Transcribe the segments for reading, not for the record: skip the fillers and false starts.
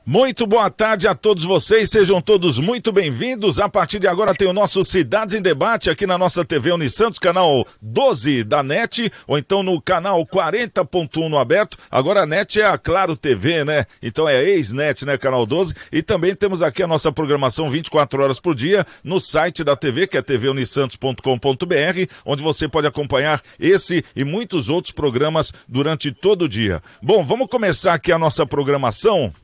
Muito boa tarde a todos vocês, sejam todos muito bem-vindos. A partir de agora tem o nosso Cidades em Debate aqui na nossa TV Unisantos, canal 12 da NET, ou então no canal 40.1 no aberto. Agora a NET é a Claro TV, né? Então é ex-NET, né? Canal 12. E também temos aqui a nossa programação 24 horas por dia no site da TV, que é tvunisantos.com.br, onde você pode acompanhar esse e muitos outros programas durante todo o dia. Bom, vamos começar aqui a nossa programação.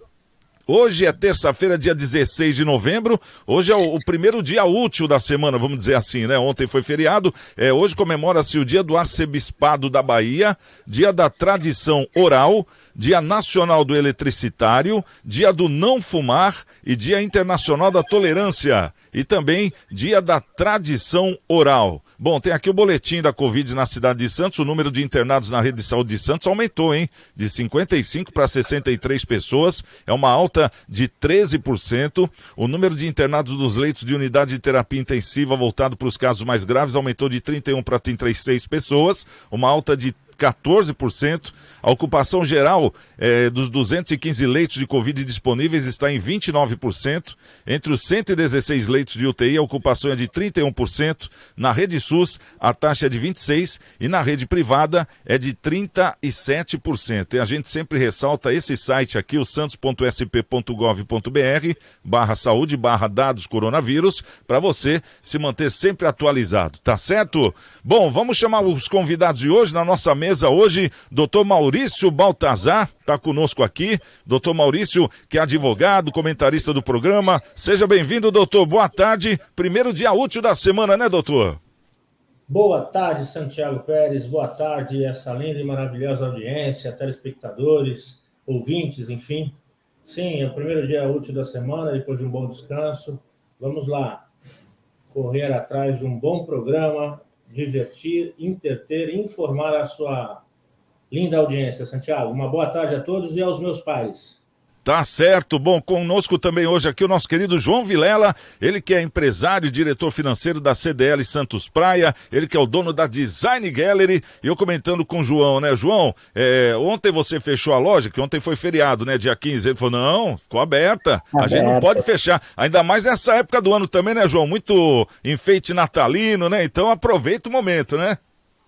Hoje é terça-feira, dia 16 de novembro, hoje é o primeiro dia útil da semana, vamos dizer assim, né? Ontem foi feriado, hoje comemora-se o dia do Arcebispado da Bahia, dia da tradição oral, dia nacional do eletricitário, dia do não fumar e dia internacional da tolerância. E também dia da tradição oral. Bom, tem aqui o boletim da Covid na cidade de Santos. O número de internados na rede de saúde de Santos aumentou, hein? De 55 para 63 pessoas. É uma alta de 13%. O número de internados dos leitos de unidade de terapia intensiva voltado para os casos mais graves aumentou de 31 para 36 pessoas. Uma alta de 14%. A ocupação geral dos 215 leitos de Covid disponíveis está em 29%. Entre os 116 leitos de UTI, a ocupação é de 31%. Na rede SUS, a taxa é de 26% e na rede privada é de 37%. E a gente sempre ressalta esse site aqui, o santos.sp.gov.br/saúde/dados coronavírus, para você se manter sempre atualizado, tá certo? Bom, vamos chamar os convidados de hoje. Na nossa mesa hoje, Dr. Maurício Baltazar está conosco aqui. Dr. Maurício, que é advogado, comentarista do programa. Seja bem-vindo, doutor. Boa tarde. Primeiro dia útil da semana, né, doutor? Boa tarde, Santiago Pérez. Boa tarde, essa linda e maravilhosa audiência, telespectadores, ouvintes, enfim. Sim, é o primeiro dia útil da semana, depois de um bom descanso. Vamos lá, correr atrás de um bom programa, divertir, entreter e informar a sua linda audiência, Santiago. Uma boa tarde a todos e aos meus pais. Tá certo. Bom, conosco também hoje aqui o nosso querido João Vilela, ele que é empresário e diretor financeiro da CDL Santos Praia, ele que é o dono da Design Gallery, e eu comentando com o João, né, João, ontem você fechou a loja, que ontem foi feriado, né, dia 15, ele falou, não, ficou aberta, a gente não pode fechar, ainda mais nessa época do ano também, né, João, muito enfeite natalino, né, então aproveita o momento, né?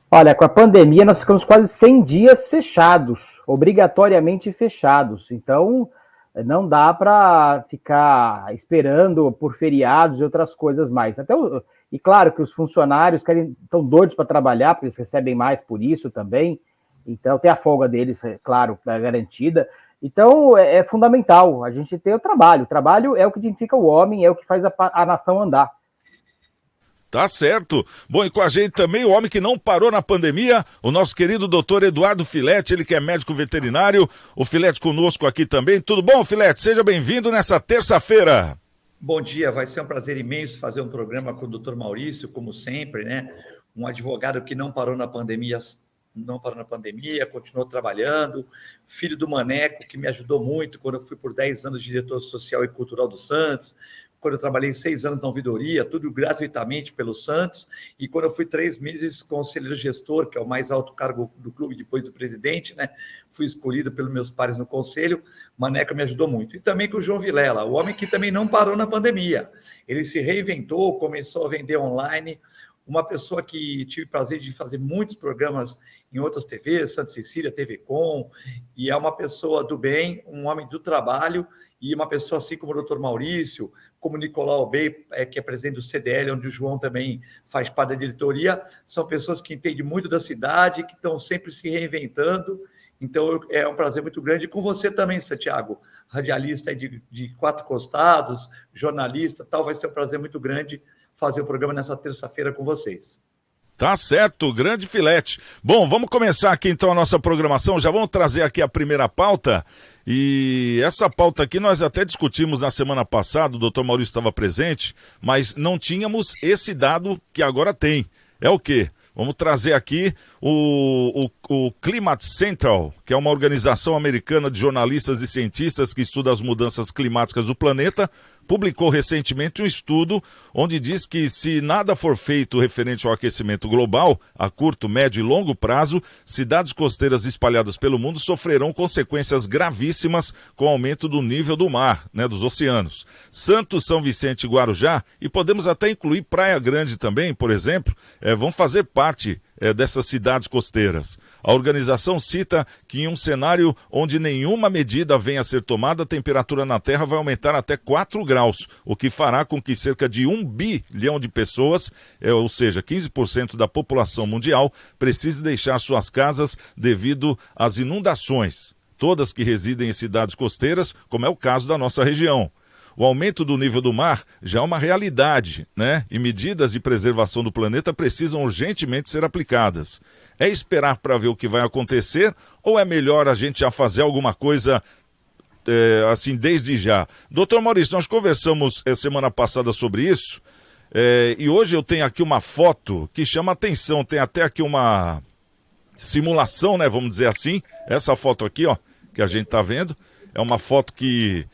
Olha, com a pandemia nós ficamos quase 100 dias fechados, obrigatoriamente fechados, então não dá para ficar esperando por feriados e outras coisas mais. E claro que os funcionários estão doidos para trabalhar, porque eles recebem mais por isso também, então tem a folga deles, claro, garantida. Então é fundamental a gente ter o trabalho. O trabalho é o que dignifica o homem, é o que faz a nação andar. Tá certo. Bom, e com a gente também o homem que não parou na pandemia, o nosso querido doutor Eduardo Filete, ele que é médico veterinário, o Filete conosco aqui também. Tudo bom, Filete? Seja bem-vindo nessa terça-feira. Bom dia, vai ser um prazer imenso fazer um programa com o doutor Maurício, como sempre, né? Um advogado que não parou na pandemia, continuou trabalhando, filho do Maneco, que me ajudou muito quando eu fui por 10 anos diretor social e cultural do Santos, quando eu trabalhei 6 anos na ouvidoria, tudo gratuitamente pelo Santos, e quando eu fui 3 meses conselheiro gestor, que é o mais alto cargo do clube depois do presidente, né? Fui escolhido pelos meus pares no conselho, Maneca me ajudou muito. E também com o João Vilela, o homem que também não parou na pandemia. Ele se reinventou, começou a vender online, uma pessoa que tive o prazer de fazer muitos programas em outras TVs, Santa Cecília, TV Com, e é uma pessoa do bem, um homem do trabalho, e uma pessoa assim como o doutor Maurício, como o Nicolau Albey, que é presidente do CDL, onde o João também faz parte da diretoria, são pessoas que entendem muito da cidade, que estão sempre se reinventando. Então é um prazer muito grande. E com você também, Santiago, radialista de 4 costados, jornalista, tal, vai ser um prazer muito grande fazer o programa nessa terça-feira com vocês. Tá certo, grande Filete. Bom, vamos começar aqui então a nossa programação, já vamos trazer aqui a primeira pauta, e essa pauta aqui nós até discutimos na semana passada, o doutor Maurício estava presente, mas não tínhamos esse dado que agora tem. É o quê? Vamos trazer aqui o Climate Central, que é uma organização americana de jornalistas e cientistas que estuda as mudanças climáticas do planeta, publicou recentemente um estudo onde diz que se nada for feito referente ao aquecimento global, a curto, médio e longo prazo, cidades costeiras espalhadas pelo mundo sofrerão consequências gravíssimas com o aumento do nível do mar, né, dos oceanos. Santos, São Vicente e Guarujá, e podemos até incluir Praia Grande também, por exemplo, vão fazer parte dessas cidades costeiras. A organização cita que em um cenário onde nenhuma medida venha a ser tomada, a temperatura na Terra vai aumentar até 4 graus, o que fará com que cerca de 1 bilhão de pessoas, ou seja, 15% da população mundial, precise deixar suas casas devido às inundações, todas que residem em cidades costeiras, como é o caso da nossa região. O aumento do nível do mar já é uma realidade, né? E medidas de preservação do planeta precisam urgentemente ser aplicadas. É esperar para ver o que vai acontecer ou é melhor a gente já fazer alguma coisa assim desde já? Doutor Maurício, nós conversamos semana passada sobre isso e hoje eu tenho aqui uma foto que chama atenção. Tem até aqui uma simulação, né? Vamos dizer assim. Essa foto aqui, ó, que a gente está vendo, é uma foto que...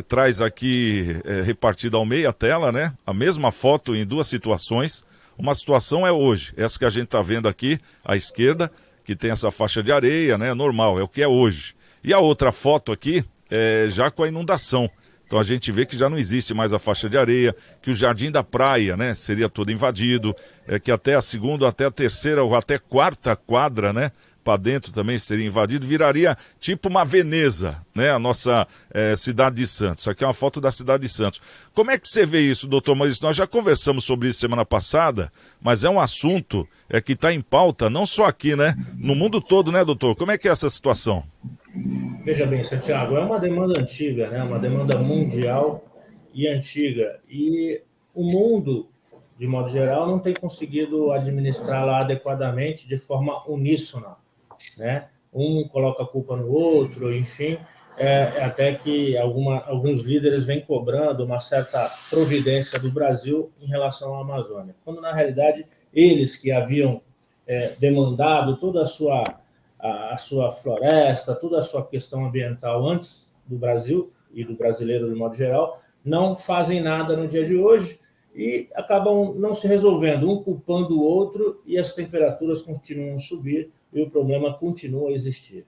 traz aqui repartida ao meio a tela, né? A mesma foto em duas situações. Uma situação é hoje, essa que a gente está vendo aqui à esquerda, que tem essa faixa de areia, né? Normal, é o que é hoje. E a outra foto aqui é já com a inundação. Então a gente vê que já não existe mais a faixa de areia, que o jardim da praia, né? Seria todo invadido, que até a segunda, até a terceira ou até quarta quadra, né? Para dentro também seria invadido, viraria tipo uma Veneza, né? A nossa cidade de Santos. Isso aqui é uma foto da cidade de Santos. Como é que você vê isso, doutor Maurício? Nós já conversamos sobre isso semana passada, mas é um assunto que está em pauta, não só aqui, né? No mundo todo, né, doutor? Como é que é essa situação? Veja bem, Santiago, é uma demanda antiga, né? Uma demanda mundial e antiga. E o mundo, de modo geral, não tem conseguido administrá-la adequadamente de forma uníssona, né? Um coloca a culpa no outro, enfim, até que alguns líderes vêm cobrando uma certa providência do Brasil em relação à Amazônia, quando na realidade eles que haviam demandado toda a sua floresta, toda a sua questão ambiental antes do Brasil e do brasileiro de modo geral, não fazem nada no dia de hoje e acabam não se resolvendo, um culpando o outro, e as temperaturas continuam a subir e o problema continua a existir.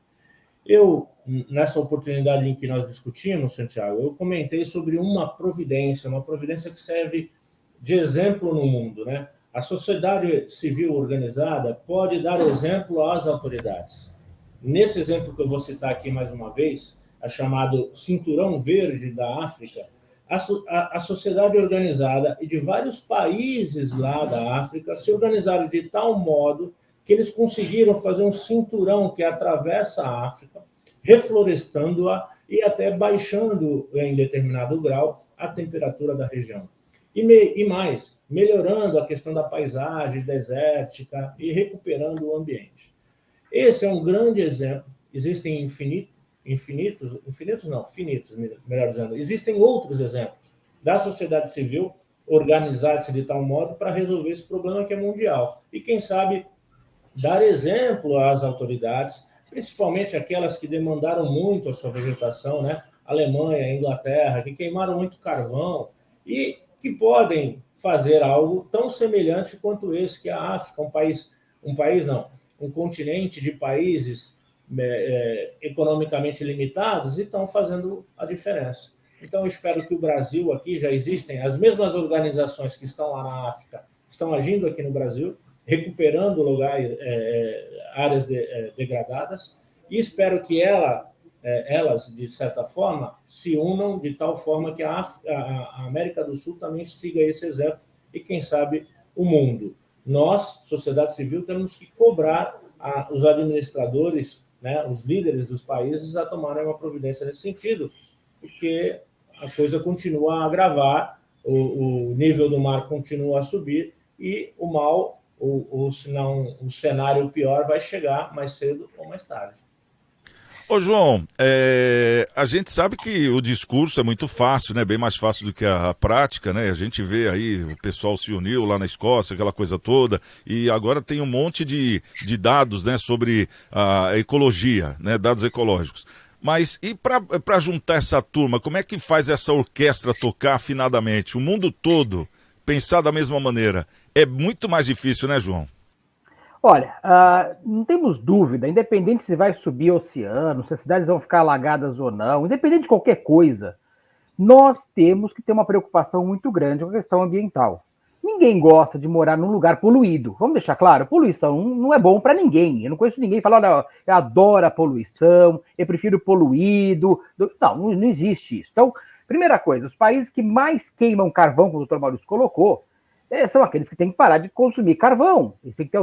Eu, nessa oportunidade em que nós discutimos, Santiago, eu comentei sobre uma providência que serve de exemplo no mundo, né? A sociedade civil organizada pode dar exemplo às autoridades. Nesse exemplo que eu vou citar aqui mais uma vez, é chamado Cinturão Verde da África, a sociedade organizada e de vários países lá da África se organizaram de tal modo que eles conseguiram fazer um cinturão que atravessa a África, reflorestando-a e até baixando em determinado grau a temperatura da região. E mais, melhorando a questão da paisagem desértica e recuperando o ambiente. Esse é um grande exemplo. Existem finitos, melhor dizendo. Existem outros exemplos da sociedade civil organizar-se de tal modo para resolver esse problema que é mundial. E, quem sabe, dar exemplo às autoridades, principalmente aquelas que demandaram muito a sua vegetação, né? Alemanha, Inglaterra, que queimaram muito carvão e que podem fazer algo tão semelhante quanto esse, que é a África, um continente de países economicamente limitados e estão fazendo a diferença. Então, eu espero que o Brasil aqui, já existem as mesmas organizações que estão lá na África, estão agindo aqui no Brasil, recuperando lugares, áreas degradadas, e espero que elas, de certa forma, se unam de tal forma que a América do Sul também siga esse exemplo e, quem sabe, o mundo. Nós, sociedade civil, temos que cobrar os administradores, né, os líderes dos países, a tomarem uma providência nesse sentido, porque a coisa continua a agravar, o nível do mar continua a subir e o mal, ou se não, o cenário pior vai chegar mais cedo ou mais tarde. Ô João, a gente sabe que o discurso é muito fácil, né? Bem mais fácil do que a prática, né? A gente vê aí, o pessoal se uniu lá na Escócia, aquela coisa toda, e agora tem um monte de dados, né, sobre a ecologia, né? Dados ecológicos. Mas e para juntar essa turma, como é que faz essa orquestra tocar afinadamente? O mundo todo pensar da mesma maneira. É muito mais difícil, né, João? Olha, não temos dúvida, independente se vai subir o oceano, se as cidades vão ficar alagadas ou não, independente de qualquer coisa, nós temos que ter uma preocupação muito grande com a questão ambiental. Ninguém gosta de morar num lugar poluído. Vamos deixar claro, poluição não é bom para ninguém. Eu não conheço ninguém que fala, olha, eu adoro a poluição, eu prefiro poluído. Não existe isso. Então, primeira coisa, os países que mais queimam carvão, como o Dr. Maurício colocou, são aqueles que têm que parar de consumir carvão. Eles têm que ter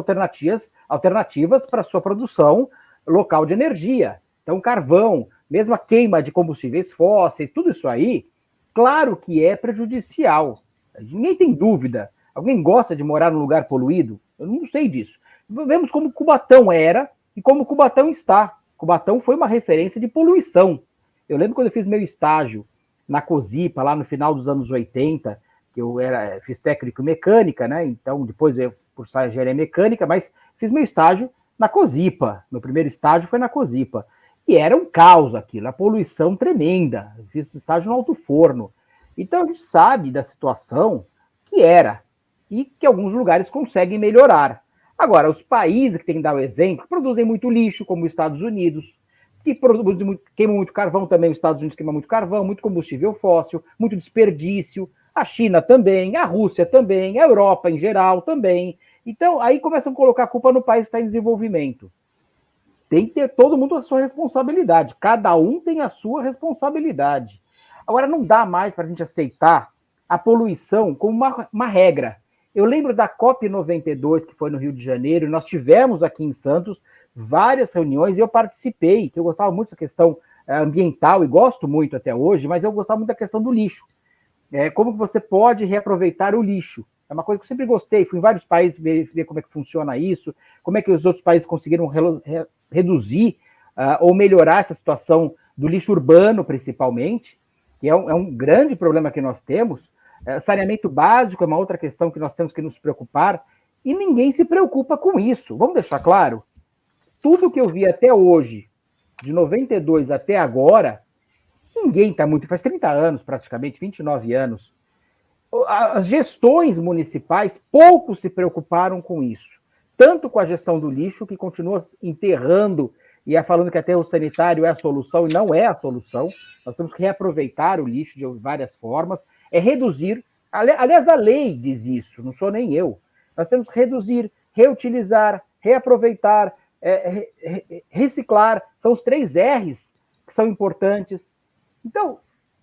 alternativas para a sua produção local de energia. Então, carvão, mesmo a queima de combustíveis fósseis, tudo isso aí, claro que é prejudicial. Ninguém tem dúvida. Alguém gosta de morar num lugar poluído? Eu não sei disso. Vemos como Cubatão era e como Cubatão está. Cubatão foi uma referência de poluição. Eu lembro quando eu fiz meu estágio na COSIPA, lá no final dos anos 80, que eu fiz técnico em mecânica, né? Então, depois eu cursar engenharia mecânica, mas fiz meu estágio na COSIPA. Meu primeiro estágio foi na COSIPA. E era um caos aquilo, a poluição tremenda. Eu fiz estágio no Alto Forno. Então, a gente sabe da situação que era e que alguns lugares conseguem melhorar. Agora, os países que têm que dar o exemplo produzem muito lixo, como os Estados Unidos, que queimam muito carvão também. Os Estados Unidos queimam muito carvão, muito combustível fóssil, muito desperdício. A China também, a Rússia também, a Europa em geral também. Então, aí começam a colocar a culpa no país que está em desenvolvimento. Tem que ter todo mundo a sua responsabilidade. Cada um tem a sua responsabilidade. Agora, não dá mais para a gente aceitar a poluição como uma regra. Eu lembro da COP92, que foi no Rio de Janeiro, e nós tivemos aqui em Santos várias reuniões, e eu participei, que eu gostava muito dessa questão ambiental, e gosto muito até hoje, mas eu gostava muito da questão do lixo. Como que você pode reaproveitar o lixo? É uma coisa que eu sempre gostei, fui em vários países ver como é que funciona isso, como é que os outros países conseguiram reduzir ou melhorar essa situação do lixo urbano, principalmente, que é um grande problema que nós temos. Saneamento básico é uma outra questão que nós temos que nos preocupar, e ninguém se preocupa com isso. Vamos deixar claro, tudo que eu vi até hoje, de 92 até agora, ninguém está muito, faz 30 anos praticamente, 29 anos, as gestões municipais pouco se preocuparam com isso, tanto com a gestão do lixo, que continua enterrando e falando que aterro sanitário é a solução, e não é a solução. Nós temos que reaproveitar o lixo de várias formas, reduzir, aliás, a lei diz isso, não sou nem eu, nós temos que reduzir, reutilizar, reaproveitar, reciclar, são os 3 R's que são importantes. Então,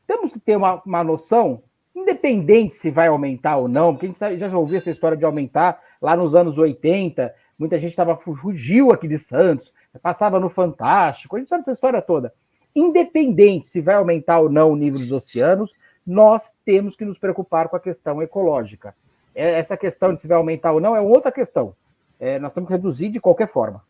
temos que ter uma noção, independente se vai aumentar ou não, porque a gente já ouviu essa história de aumentar lá nos anos 80, muita gente fugiu aqui de Santos, passava no Fantástico, a gente sabe essa história toda. Independente se vai aumentar ou não o nível dos oceanos, nós temos que nos preocupar com a questão ecológica. Essa questão de se vai aumentar ou não é outra questão. Nós temos que reduzir de qualquer forma.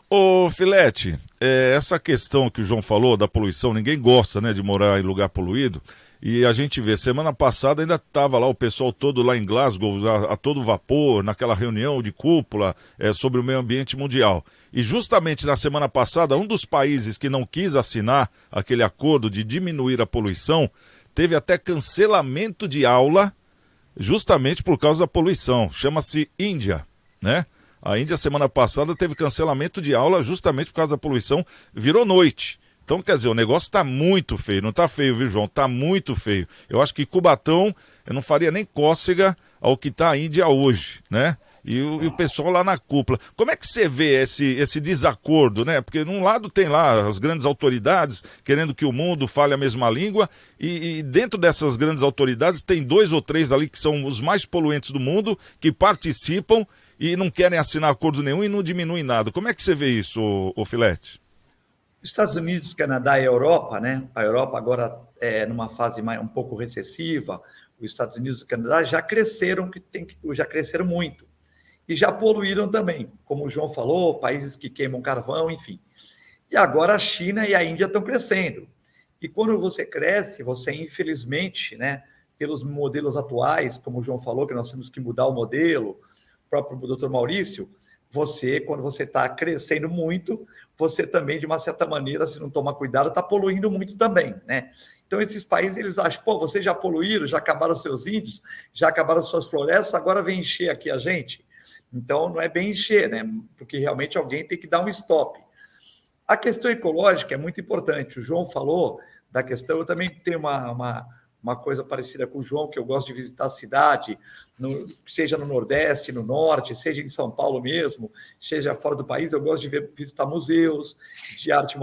Ô Filete, essa questão que o João falou da poluição, ninguém gosta, né, de morar em lugar poluído, e a gente vê, semana passada ainda estava lá o pessoal todo lá em Glasgow, a todo vapor, naquela reunião de cúpula sobre o meio ambiente mundial. E justamente na semana passada, um dos países que não quis assinar aquele acordo de diminuir a poluição, teve até cancelamento de aula, justamente por causa da poluição. Chama-se Índia, né? A Índia, semana passada, teve cancelamento de aula justamente por causa da poluição, virou noite. Então, quer dizer, o negócio está muito feio. Não está feio, viu, João? Está muito feio. Eu acho que Cubatão, eu não faria nem cócega ao que está a Índia hoje, né? E o pessoal lá na cúpula. Como é que você vê esse desacordo, né? Porque num lado tem lá as grandes autoridades querendo que o mundo fale a mesma língua, e dentro dessas grandes autoridades tem 2 ou 3 ali que são os mais poluentes do mundo, que participam e não querem assinar acordo nenhum e não diminuem nada. Como é que você vê isso, ô Filete? Estados Unidos, Canadá e Europa, né? A Europa agora numa fase um pouco recessiva, os Estados Unidos e o Canadá já cresceram muito. E já poluíram também, como o João falou, países que queimam carvão, enfim. E agora a China e a Índia estão crescendo. E quando você cresce, você, infelizmente, né, pelos modelos atuais, como o João falou, que nós temos que mudar o modelo, o próprio Dr. Maurício, você, quando você está crescendo muito, você também, de uma certa maneira, se não tomar cuidado, está poluindo muito também, né? Então, esses países, eles acham, pô, vocês já poluíram, já acabaram seus índios, já acabaram suas florestas, agora vem encher aqui a gente. Então, não é bem encher, né? Porque realmente alguém tem que dar um stop. A questão ecológica é muito importante. O João falou da questão, eu também tenho uma coisa parecida com o João, que eu gosto de visitar a cidade, seja no Nordeste, no Norte, seja em São Paulo mesmo, seja fora do país, eu gosto de visitar museus de arte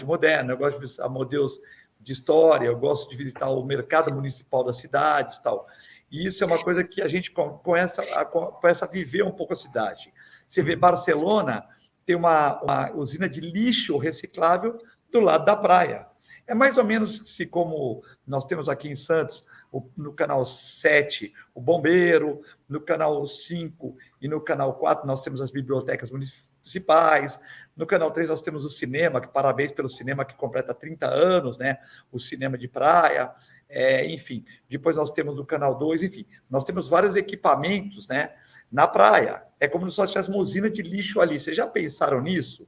moderna, eu gosto de visitar museus de história, eu gosto de visitar o mercado municipal das cidades e tal. E isso é uma coisa que a gente começa a viver um pouco a cidade. Você vê Barcelona, tem uma usina de lixo reciclável do lado da praia. É mais ou menos se como nós temos aqui em Santos, no canal 7, o Bombeiro, no canal 5 e no canal 4 nós temos as bibliotecas municipais, no canal 3 nós temos o cinema, que parabéns pelo cinema que completa 30 anos, né? O cinema de praia, enfim. Depois nós temos no canal 2, enfim, nós temos vários equipamentos, né? Na praia. É como se nós tivéssemos uma usina de lixo ali. Vocês já pensaram nisso?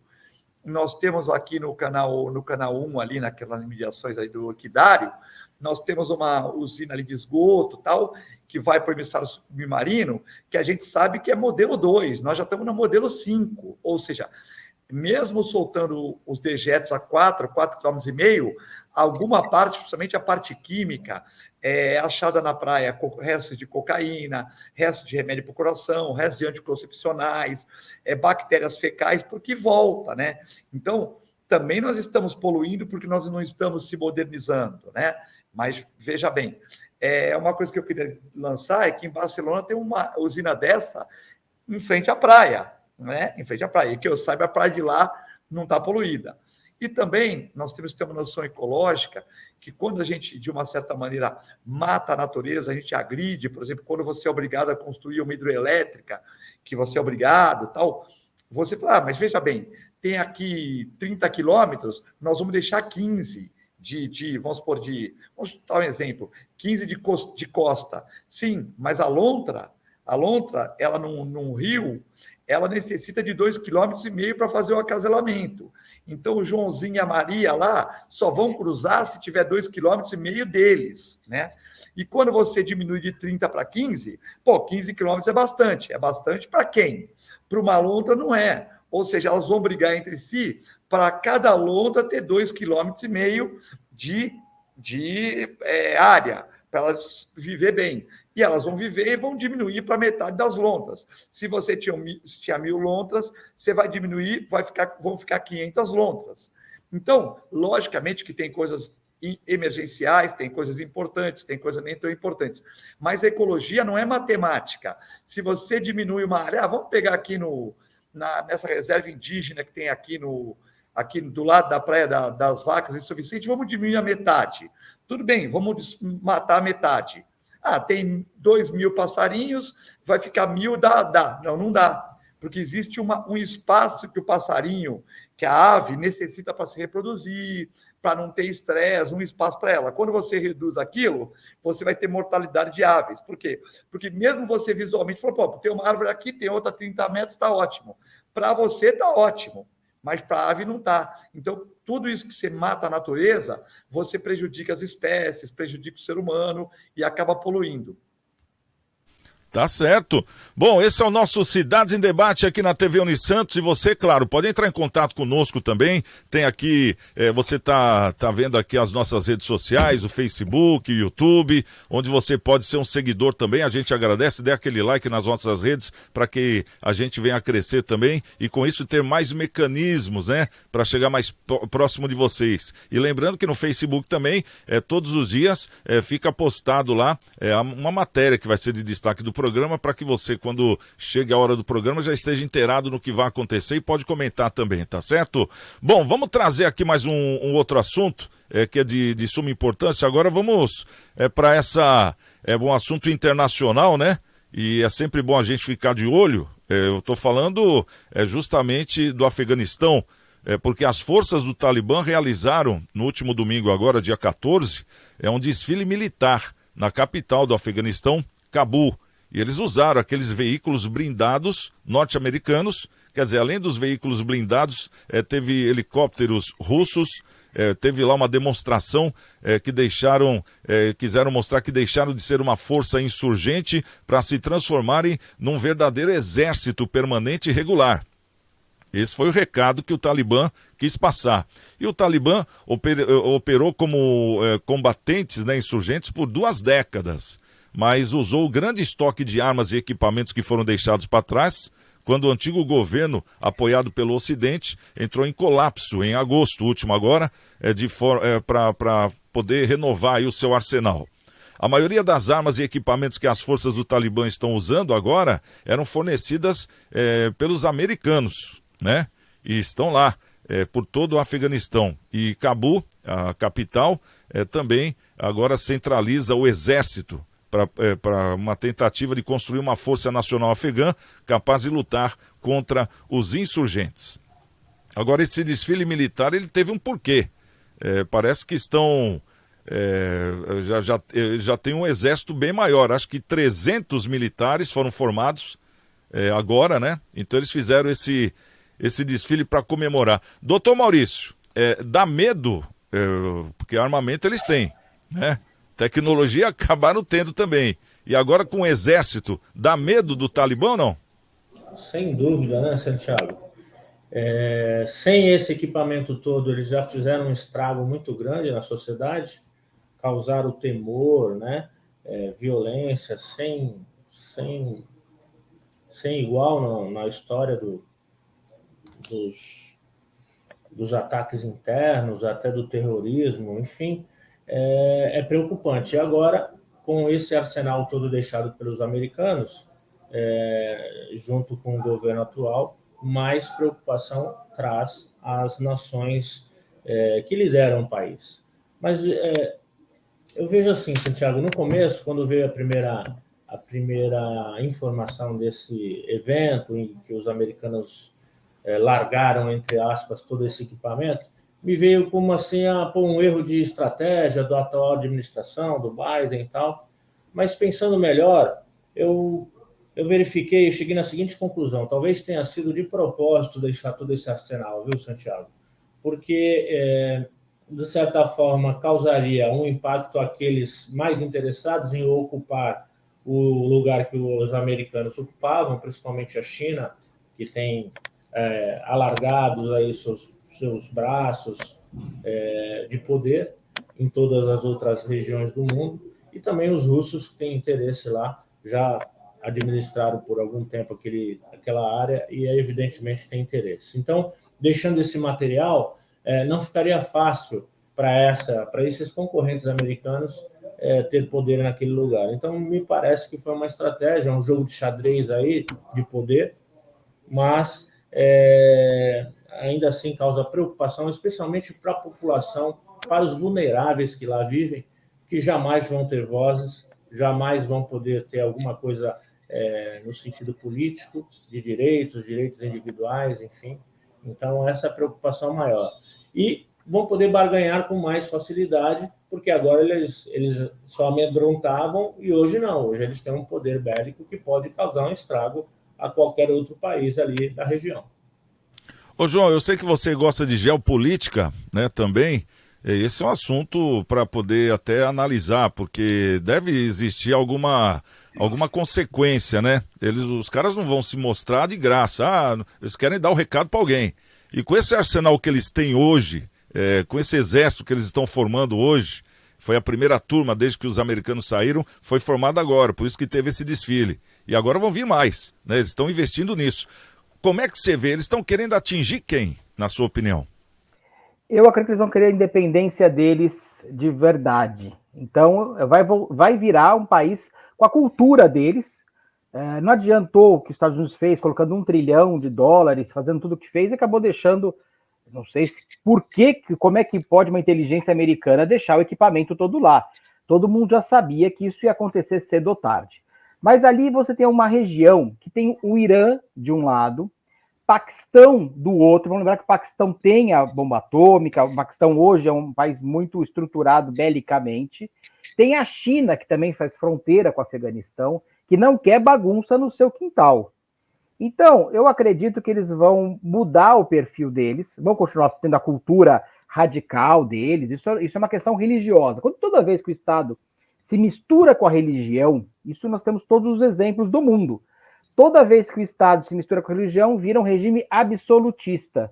Nós temos aqui no canal 1, ali naquelas mediações aí do Equidário, nós temos uma usina ali de esgoto, tal, que vai para o emissário submarino, que a gente sabe que é modelo 2, nós já estamos no modelo 5, ou seja, mesmo soltando os dejetos a 4,5 km, alguma parte, principalmente a parte química, é achada na praia, restos de cocaína, restos de remédio para o coração, restos de anticoncepcionais, bactérias fecais, porque volta, né? Então, também nós estamos poluindo porque nós não estamos se modernizando, né? Mas, veja bem, uma coisa que eu queria lançar é que em Barcelona tem uma usina dessa em frente à praia, né? Em frente à praia, e que eu saiba, a praia de lá não está poluída. E também nós temos que ter uma noção ecológica que quando a gente, de uma certa maneira, mata a natureza, a gente agride, por exemplo, quando você é obrigado a construir uma hidrelétrica, que você é obrigado, tal, você fala, mas veja bem, tem aqui 30 quilômetros, nós vamos deixar 15 vamos dar um exemplo, 15 de costa. Sim, mas a lontra, ela num rio, ela necessita de 2,5 km para fazer o acasalamento. Então, o Joãozinho e a Maria lá só vão cruzar se tiver 2,5 km deles, né? E quando você diminui de 30 para 15, 15 km é bastante. É bastante para quem? Para uma lontra não é. Ou seja, elas vão brigar entre si para cada lontra ter 2,5 km de área, para elas viver bem. E elas vão viver e vão diminuir para metade das lontras. Se você tinha 1.000 lontras, você vai diminuir, vão ficar 500 lontras. Então, logicamente que tem coisas emergenciais, tem coisas importantes, tem coisas nem tão importantes. Mas a ecologia não é matemática. Se você diminui uma área, vamos pegar aqui nessa reserva indígena que tem aqui do lado da Praia das Vacas, em São Vicente, vamos diminuir a metade. Tudo bem, vamos matar a metade. Tem 2.000 passarinhos, vai ficar 1.000, dá. Não dá, porque existe um espaço que o passarinho, que a ave necessita para se reproduzir, para não ter estresse, um espaço para ela. Quando você reduz aquilo, você vai ter mortalidade de aves. Por quê? Porque mesmo você visualmente falou, tem uma árvore aqui, tem outra a 30 metros, está ótimo. Para você está ótimo, mas para a ave não está. Então, tudo isso que você mata a natureza, você prejudica as espécies, prejudica o ser humano e acaba poluindo. Tá certo. Bom, esse é o nosso Cidades em Debate aqui na TV Unisantos e você, claro, pode entrar em contato conosco também. Tem aqui, você tá vendo aqui as nossas redes sociais, o Facebook, o YouTube, onde você pode ser um seguidor também. A gente agradece, dê aquele like nas nossas redes para que a gente venha a crescer também e com isso ter mais mecanismos, né, para chegar mais próximo de vocês. E lembrando que no Facebook também, todos os dias, fica postado lá uma matéria que vai ser de destaque do programa para que você, quando chegue a hora do programa, já esteja inteirado no que vai acontecer e pode comentar também, tá certo? Bom, vamos trazer aqui mais um outro assunto que é de suma importância. Agora vamos para um assunto internacional, né? E é sempre bom a gente ficar de olho. Eu estou falando justamente do Afeganistão, porque as forças do Talibã realizaram no último domingo, agora dia 14, um desfile militar na capital do Afeganistão, Cabul. E eles usaram aqueles veículos blindados norte-americanos Quer dizer, além dos veículos blindados, teve helicópteros russos, teve lá uma demonstração que quiseram mostrar que deixaram de ser uma força insurgente para se transformarem num verdadeiro exército permanente e regular. Esse foi o recado que o Talibã quis passar. E o Talibã operou como combatentes, né, insurgentes por 2 décadas, mas usou o grande estoque de armas e equipamentos que foram deixados para trás quando o antigo governo, apoiado pelo Ocidente, entrou em colapso em agosto último agora, para poder renovar aí o seu arsenal. A maioria das armas e equipamentos que as forças do Talibã estão usando agora eram fornecidas pelos americanos, né? E estão lá por todo o Afeganistão. E Cabul, a capital, também agora centraliza o exército para uma tentativa de construir uma força nacional afegã capaz de lutar contra os insurgentes. Agora, esse desfile militar ele teve um porquê. Parece que estão... já tem um exército bem maior. Acho que 300 militares foram formados agora, né? Então eles fizeram esse desfile para comemorar. Doutor Maurício, dá medo, porque armamento eles têm, né? Tecnologia acabaram tendo também. E agora com o exército, dá medo do Talibã ou não? Sem dúvida, né, Santiago? Sem esse equipamento todo, eles já fizeram um estrago muito grande na sociedade, causaram temor, né? Violência sem igual na história dos ataques internos, até do terrorismo, enfim, é preocupante. E agora, com esse arsenal todo deixado pelos americanos, junto com o governo atual, mais preocupação traz às nações que lideram o país. Mas eu vejo assim, Santiago, no começo, quando veio a primeira informação desse evento, em que os americanos largaram, entre aspas, todo esse equipamento, me veio como assim, um erro de estratégia da atual administração, do Biden e tal. Mas pensando melhor, eu verifiquei e cheguei na seguinte conclusão: talvez tenha sido de propósito deixar todo esse arsenal, viu, Santiago? Porque, de certa forma, causaria um impacto àqueles mais interessados em ocupar o lugar que os americanos ocupavam, principalmente a China, que tem alargados aí seus braços de poder em todas as outras regiões do mundo, e também os russos que têm interesse lá, já administraram por algum tempo aquela área e evidentemente tem interesse. Então, deixando esse material, não ficaria fácil para esses concorrentes americanos ter poder naquele lugar. Então, me parece que foi uma estratégia, um jogo de xadrez aí de poder, mas ainda assim causa preocupação, especialmente para a população, para os vulneráveis que lá vivem, que jamais vão ter vozes, jamais vão poder ter alguma coisa no sentido político, de direitos individuais, enfim. Então, essa é a preocupação maior. E vão poder barganhar com mais facilidade, porque agora eles só amedrontavam e hoje não. Hoje eles têm um poder bélico que pode causar um estrago a qualquer outro país ali da região. Ô João, eu sei que você gosta de geopolítica, né, também. Esse é um assunto para poder até analisar, porque deve existir alguma consequência, né? Os caras não vão se mostrar de graça. Eles querem dar o recado para alguém. E com esse arsenal que eles têm hoje, com esse exército que eles estão formando hoje, foi a primeira turma desde que os americanos saíram, foi formada agora, por isso que teve esse desfile. E agora vão vir mais, né? Eles estão investindo nisso. Como é que você vê? Eles estão querendo atingir quem, na sua opinião? Eu acredito que eles vão querer a independência deles de verdade. Então, vai virar um país com a cultura deles. Não adiantou o que os Estados Unidos fez, colocando $1 trilhão, fazendo tudo o que fez, e acabou deixando, não sei como é que pode uma inteligência americana deixar o equipamento todo lá. Todo mundo já sabia que isso ia acontecer cedo ou tarde. Mas ali você tem uma região que tem o Irã de um lado, Paquistão do outro. Vamos lembrar que o Paquistão tem a bomba atômica, o Paquistão hoje é um país muito estruturado belicamente. Tem a China, que também faz fronteira com o Afeganistão, que não quer bagunça no seu quintal. Então, eu acredito que eles vão mudar o perfil deles, vão continuar tendo a cultura radical deles, isso é uma questão religiosa. Toda vez que o Estado se mistura com a religião, isso nós temos todos os exemplos do mundo. Toda vez que o Estado se mistura com a religião, vira um regime absolutista.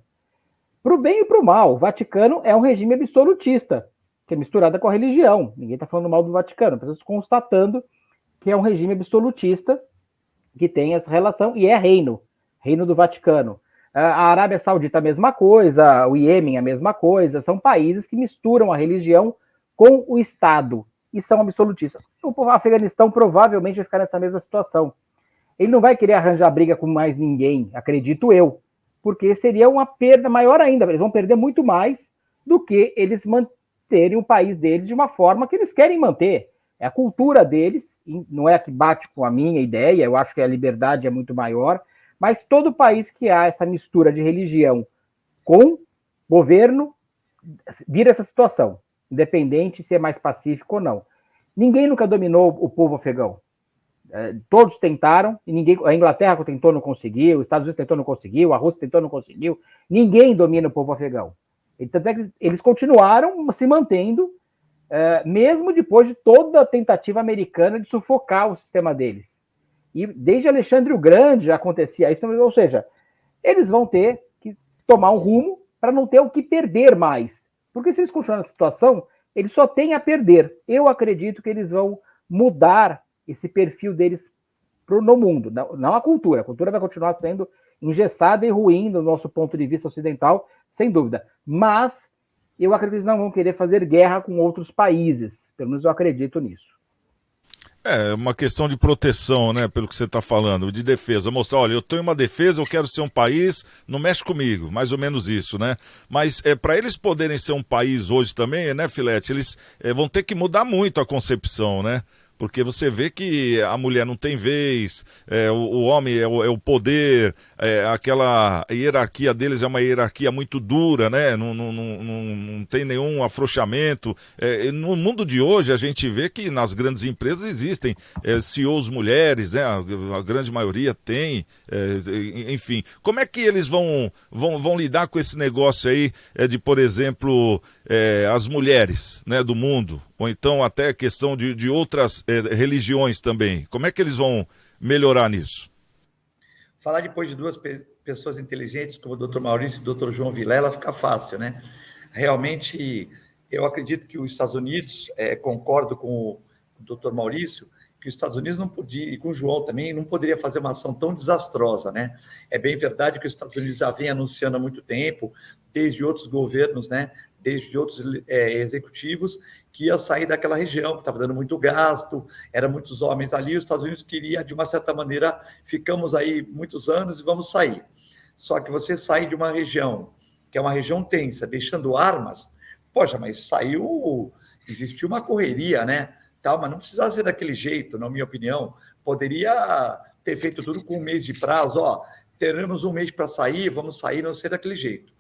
Para o bem e para o mal, o Vaticano é um regime absolutista, que é misturado com a religião. Ninguém está falando mal do Vaticano, estamos constatando que é um regime absolutista que tem essa relação e é reino do Vaticano. A Arábia Saudita a mesma coisa, o Iêmen a mesma coisa, são países que misturam a religião com o Estado e são absolutistas. O Afeganistão provavelmente vai ficar nessa mesma situação. Ele não vai querer arranjar briga com mais ninguém, acredito eu, porque seria uma perda maior ainda. Eles vão perder muito mais do que eles manterem o país deles de uma forma que eles querem manter. É a cultura deles, não é a que bate com a minha ideia, eu acho que a liberdade é muito maior, mas todo país que há essa mistura de religião com governo vira essa situação, independente se é mais pacífico ou não. Ninguém nunca dominou o povo afegão. Todos tentaram, e a Inglaterra tentou, não conseguiu, os Estados Unidos tentou, não conseguiu, a Rússia tentou, não conseguiu. Ninguém domina o povo afegão. Tanto é que eles continuaram se mantendo, mesmo depois de toda a tentativa americana de sufocar o sistema deles. E desde Alexandre o Grande já acontecia isso, ou seja, eles vão ter que tomar um rumo para não ter o que perder mais. Porque se eles continuarem nessa situação, eles só têm a perder. Eu acredito que eles vão mudar esse perfil deles no mundo, não a cultura. A cultura vai continuar sendo engessada e ruim do nosso ponto de vista ocidental, sem dúvida. Mas eu acredito que eles não vão querer fazer guerra com outros países. Pelo menos eu acredito nisso. É uma questão de proteção, né, pelo que você está falando, de defesa. Mostrar, olha, eu estou em uma defesa, eu quero ser um país, não mexe comigo, mais ou menos isso, né? Mas para eles poderem ser um país hoje também, né, Filete, eles vão ter que mudar muito a concepção, né? Porque você vê que a mulher não tem vez, o homem é o poder, aquela hierarquia deles é uma hierarquia muito dura, né? Não tem nenhum afrouxamento. No mundo de hoje, a gente vê que nas grandes empresas existem CEOs mulheres, né? A grande maioria tem, enfim. Como é que eles vão lidar com esse negócio aí de, por exemplo, as mulheres, né, do mundo? Ou então até a questão de outras religiões também. Como é que eles vão melhorar nisso? Falar depois de duas pessoas inteligentes como o Dr. Maurício e o Dr. João Vilela fica fácil, né? Realmente, eu acredito que os Estados Unidos, concordo com o Dr. Maurício, que os Estados Unidos não podia, e com o João também, não poderia fazer uma ação tão desastrosa, né? É bem verdade que os Estados Unidos já vem anunciando há muito tempo, desde outros governos, né? Desde outros executivos, que ia sair daquela região, que estava dando muito gasto, eram muitos homens ali, os Estados Unidos queria, de uma certa maneira, ficamos aí muitos anos e vamos sair. Só que você sair de uma região, que é uma região tensa, deixando armas, poxa, mas existiu uma correria, né? Tal, mas não precisava ser daquele jeito, na minha opinião. Poderia ter feito tudo com um mês de prazo, teremos um mês para sair, vamos sair, não ser daquele jeito.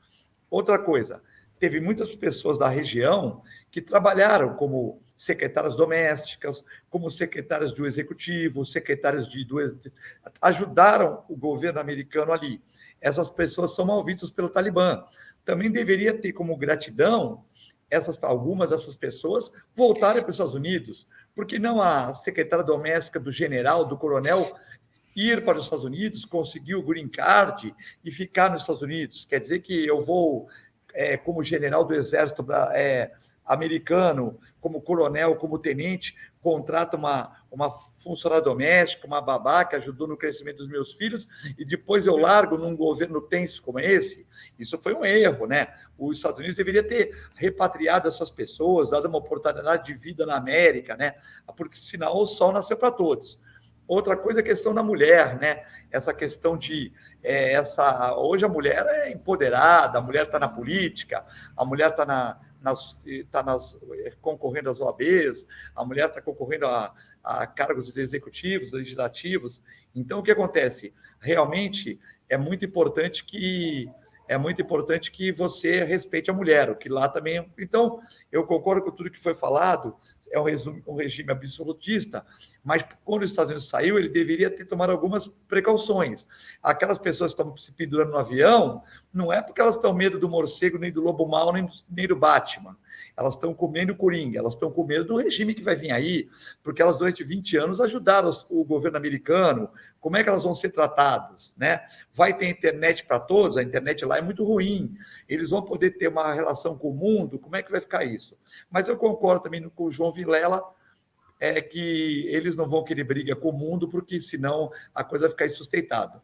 Outra coisa, teve muitas pessoas da região que trabalharam como secretárias domésticas, como secretárias do executivo, secretárias ajudaram o governo americano ali. Essas pessoas são mal vistas pelo Talibã. Também deveria ter como gratidão algumas dessas pessoas voltarem para os Estados Unidos. Por que não a secretária doméstica do general, do coronel, ir para os Estados Unidos, conseguir o green card e ficar nos Estados Unidos? Quer dizer que eu vou, como general do exército americano, como coronel, como tenente, contrata uma funcionária doméstica, uma babá que ajudou no crescimento dos meus filhos, e depois eu largo num governo tenso como esse? Isso foi um erro, né? Os Estados Unidos deveria ter repatriado essas pessoas, dado uma oportunidade de vida na América, né? Porque senão o sol nasceu para todos. Outra coisa é a questão da mulher, né? Essa questão de... hoje a mulher é empoderada, a mulher está na política, a mulher está concorrendo às OABs, a mulher está concorrendo a cargos executivos, legislativos. Então, o que acontece? Realmente é muito importante que você respeite a mulher, o que lá também... Então, eu concordo com tudo que foi falado, é um regime absolutista, Mas quando os Estados Unidos saiu, ele deveria ter tomado algumas precauções. Aquelas pessoas que estão se pendurando no avião, não é porque elas estão com medo do morcego, nem do lobo mau, nem do Batman. Elas estão com medo do Coringa, elas estão com medo do regime que vai vir aí, porque elas durante 20 anos ajudaram o governo americano. Como é que elas vão ser tratadas, né? Vai ter internet para todos, a internet lá é muito ruim, eles vão poder ter uma relação com o mundo, como é que vai ficar isso? Mas eu concordo também com o João Vilela, que eles não vão querer briga com o mundo, porque senão a coisa vai ficar insustentável.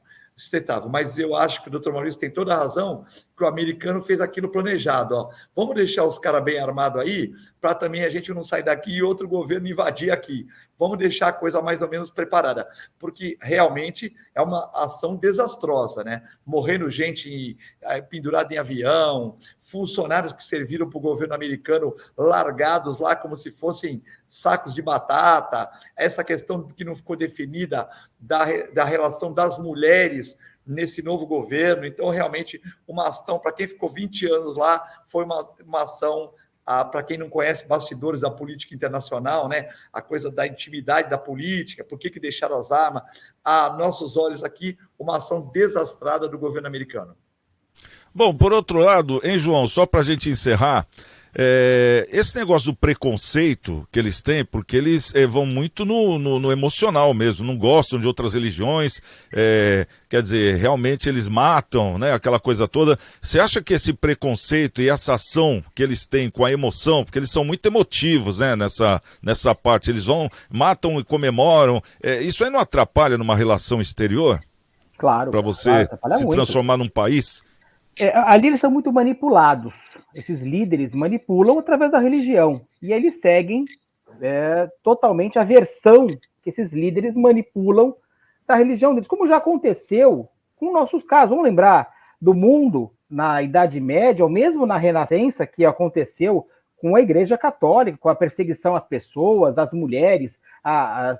Mas eu acho que o doutor Maurício tem toda a razão, que o americano fez aquilo planejado. Ó. Vamos deixar os caras bem armados aí, para também a gente não sair daqui e outro governo invadir aqui. Vamos deixar a coisa mais ou menos preparada, porque realmente é uma ação desastrosa, né? Morrendo gente pendurada em avião, funcionários que serviram para o governo americano largados lá como se fossem sacos de batata, essa questão que não ficou definida da relação das mulheres nesse novo governo. Então, realmente, uma ação, para quem ficou 20 anos lá, foi uma ação, para quem não conhece bastidores da política internacional, né? A coisa da intimidade da política, por que deixaram as armas, a nossos olhos aqui, uma ação desastrada do governo americano. Bom, por outro lado, hein, João, só para a gente encerrar, esse negócio do preconceito que eles têm, porque eles vão muito no emocional mesmo, não gostam de outras religiões, quer dizer, realmente eles matam, né, aquela coisa toda. Você acha que esse preconceito e essa ação que eles têm com a emoção, porque eles são muito emotivos, né, nessa parte, eles matam e comemoram, isso aí não atrapalha numa relação exterior? Claro. Para você se transformar num país? Ali eles são muito manipulados. Esses líderes manipulam através da religião. E eles seguem totalmente a versão que esses líderes manipulam da religião deles. Como já aconteceu com o nosso caso. Vamos lembrar do mundo na Idade Média, ou mesmo na Renascença, que aconteceu com a Igreja Católica, com a perseguição às pessoas, às mulheres,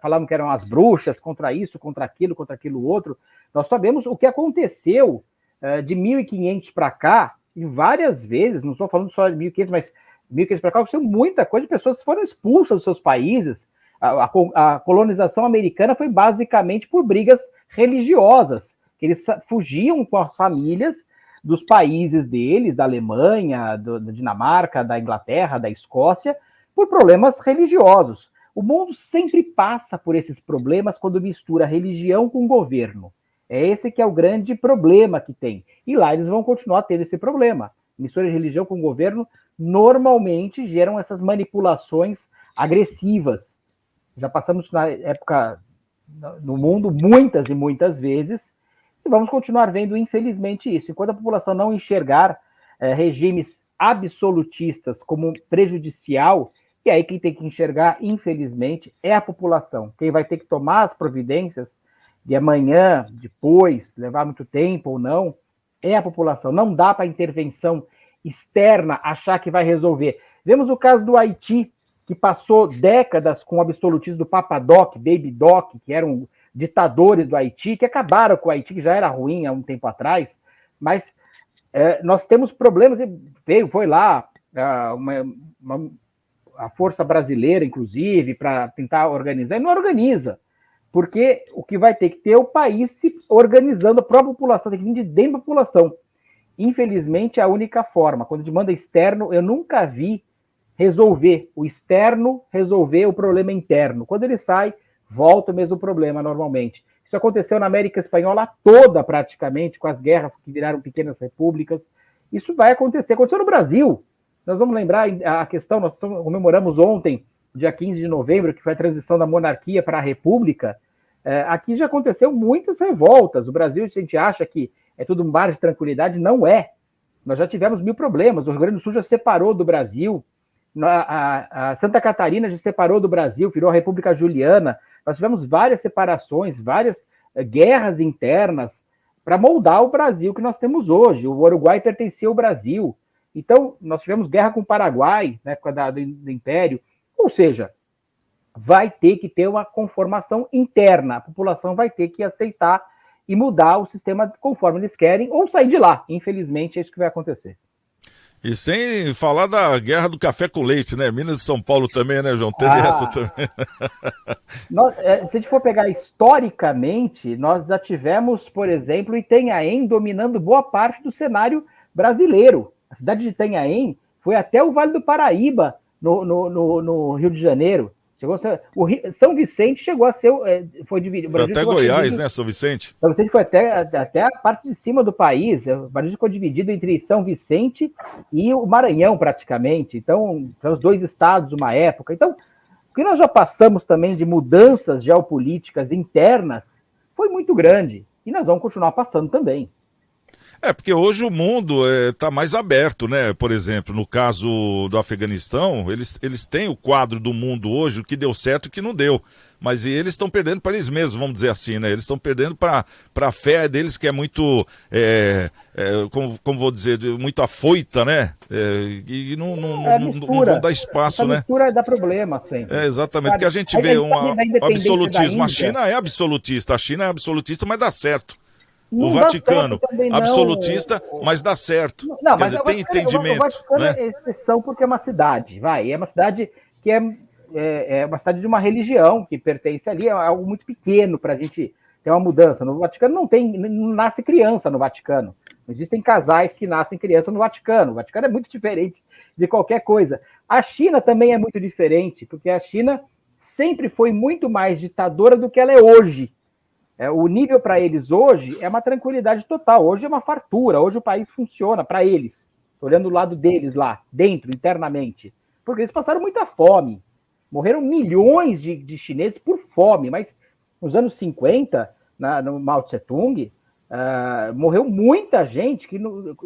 falavam que eram as bruxas, contra isso, contra aquilo outro. Nós sabemos o que aconteceu de 1500 para cá, e várias vezes, não estou falando só de 1500, mas 1500 para cá, aconteceu muita coisa, de pessoas que foram expulsas dos seus países. A colonização americana foi basicamente por brigas religiosas, que eles fugiam com as famílias dos países deles, da Alemanha, da Dinamarca, da Inglaterra, da Escócia, por problemas religiosos. O mundo sempre passa por esses problemas quando mistura religião com governo. É esse que é o grande problema que tem. E lá eles vão continuar tendo esse problema. Mistura de religião com governo normalmente geram essas manipulações agressivas. Já passamos na época no mundo muitas e muitas vezes, e vamos continuar vendo, infelizmente, isso. Enquanto a população não enxergar regimes absolutistas como prejudicial, e aí quem tem que enxergar, infelizmente, é a população. Quem vai ter que tomar as providências de amanhã, depois, levar muito tempo ou não, é a população. Não dá para intervenção externa achar que vai resolver. Vemos o caso do Haiti, que passou décadas com o absolutismo do Papa Doc, Baby Doc, que eram ditadores do Haiti, que acabaram com o Haiti, que já era ruim há um tempo atrás, mas nós temos problemas, foi lá a Força Brasileira, inclusive, para tentar organizar, e não organiza. Porque o que vai ter que ter é o país se organizando, a própria população, tem que vir de dentro da população. Infelizmente, é a única forma. Quando demanda externo, eu nunca vi o externo resolver o problema interno. Quando ele sai, volta o mesmo problema normalmente. Isso aconteceu na América Espanhola toda, praticamente, com as guerras que viraram pequenas repúblicas. Isso vai acontecer. Aconteceu no Brasil. Nós vamos lembrar a questão, nós comemoramos ontem, dia 15 de novembro, que foi a transição da monarquia para a república. Aqui já aconteceu muitas revoltas. O Brasil, a gente acha que é tudo um mar de tranquilidade, não é. Nós já tivemos 1000 problemas. O Rio Grande do Sul já separou do Brasil. A Santa Catarina já separou do Brasil, virou a República Juliana. Nós tivemos várias separações, várias guerras internas para moldar o Brasil que nós temos hoje. O Uruguai pertencia ao Brasil. Então, nós tivemos guerra com o Paraguai, né, do Império. Ou seja, vai ter que ter uma conformação interna. A população vai ter que aceitar e mudar o sistema conforme eles querem, ou sair de lá. Infelizmente, é isso que vai acontecer. E sem falar da guerra do café com leite, né? Minas e São Paulo também, né, João? Teve essa também. Se a gente for pegar historicamente, nós já tivemos, por exemplo, Itanhaém dominando boa parte do cenário brasileiro. A cidade de Itanhaém foi até o Vale do Paraíba, no Rio de Janeiro. São Vicente chegou a ser. Foi dividido. Foi até Goiás, né, São Vicente? São Vicente foi até a parte de cima do país. O Brasil ficou dividido entre São Vicente e o Maranhão, praticamente. Então, são os dois estados, uma época. Então, o que nós já passamos também de mudanças geopolíticas internas foi muito grande. E nós vamos continuar passando também. Porque hoje o mundo está mais aberto, né? Por exemplo, no caso do Afeganistão, eles têm o quadro do mundo hoje, o que deu certo e o que não deu. Mas eles estão perdendo para eles mesmos, vamos dizer assim, né? Eles estão perdendo para a fé deles, que é muito, como vou dizer, muito afoita, né? E não vão dar espaço, né? A mistura dá problema sempre. Exatamente, porque a gente vê um absolutismo. A China é absolutista, mas dá certo. Não o Vaticano, também, absolutista, mas dá certo. Não, Quer dizer, tem entendimento. O Vaticano, né? É exceção porque é uma cidade, é uma cidade que é uma cidade de uma religião que pertence ali, é algo muito pequeno para a gente ter uma mudança. No Vaticano não nasce criança no Vaticano. Não existem casais que nascem criança no Vaticano. O Vaticano é muito diferente de qualquer coisa. A China também é muito diferente, porque a China sempre foi muito mais ditadora do que ela é hoje. O nível para eles hoje é uma tranquilidade total. Hoje é uma fartura. Hoje o país funciona para eles. Estou olhando o lado deles lá, dentro, internamente. Porque eles passaram muita fome. Morreram milhões de chineses por fome. Mas nos anos 50, no Mao Tse-tung, morreu muita gente que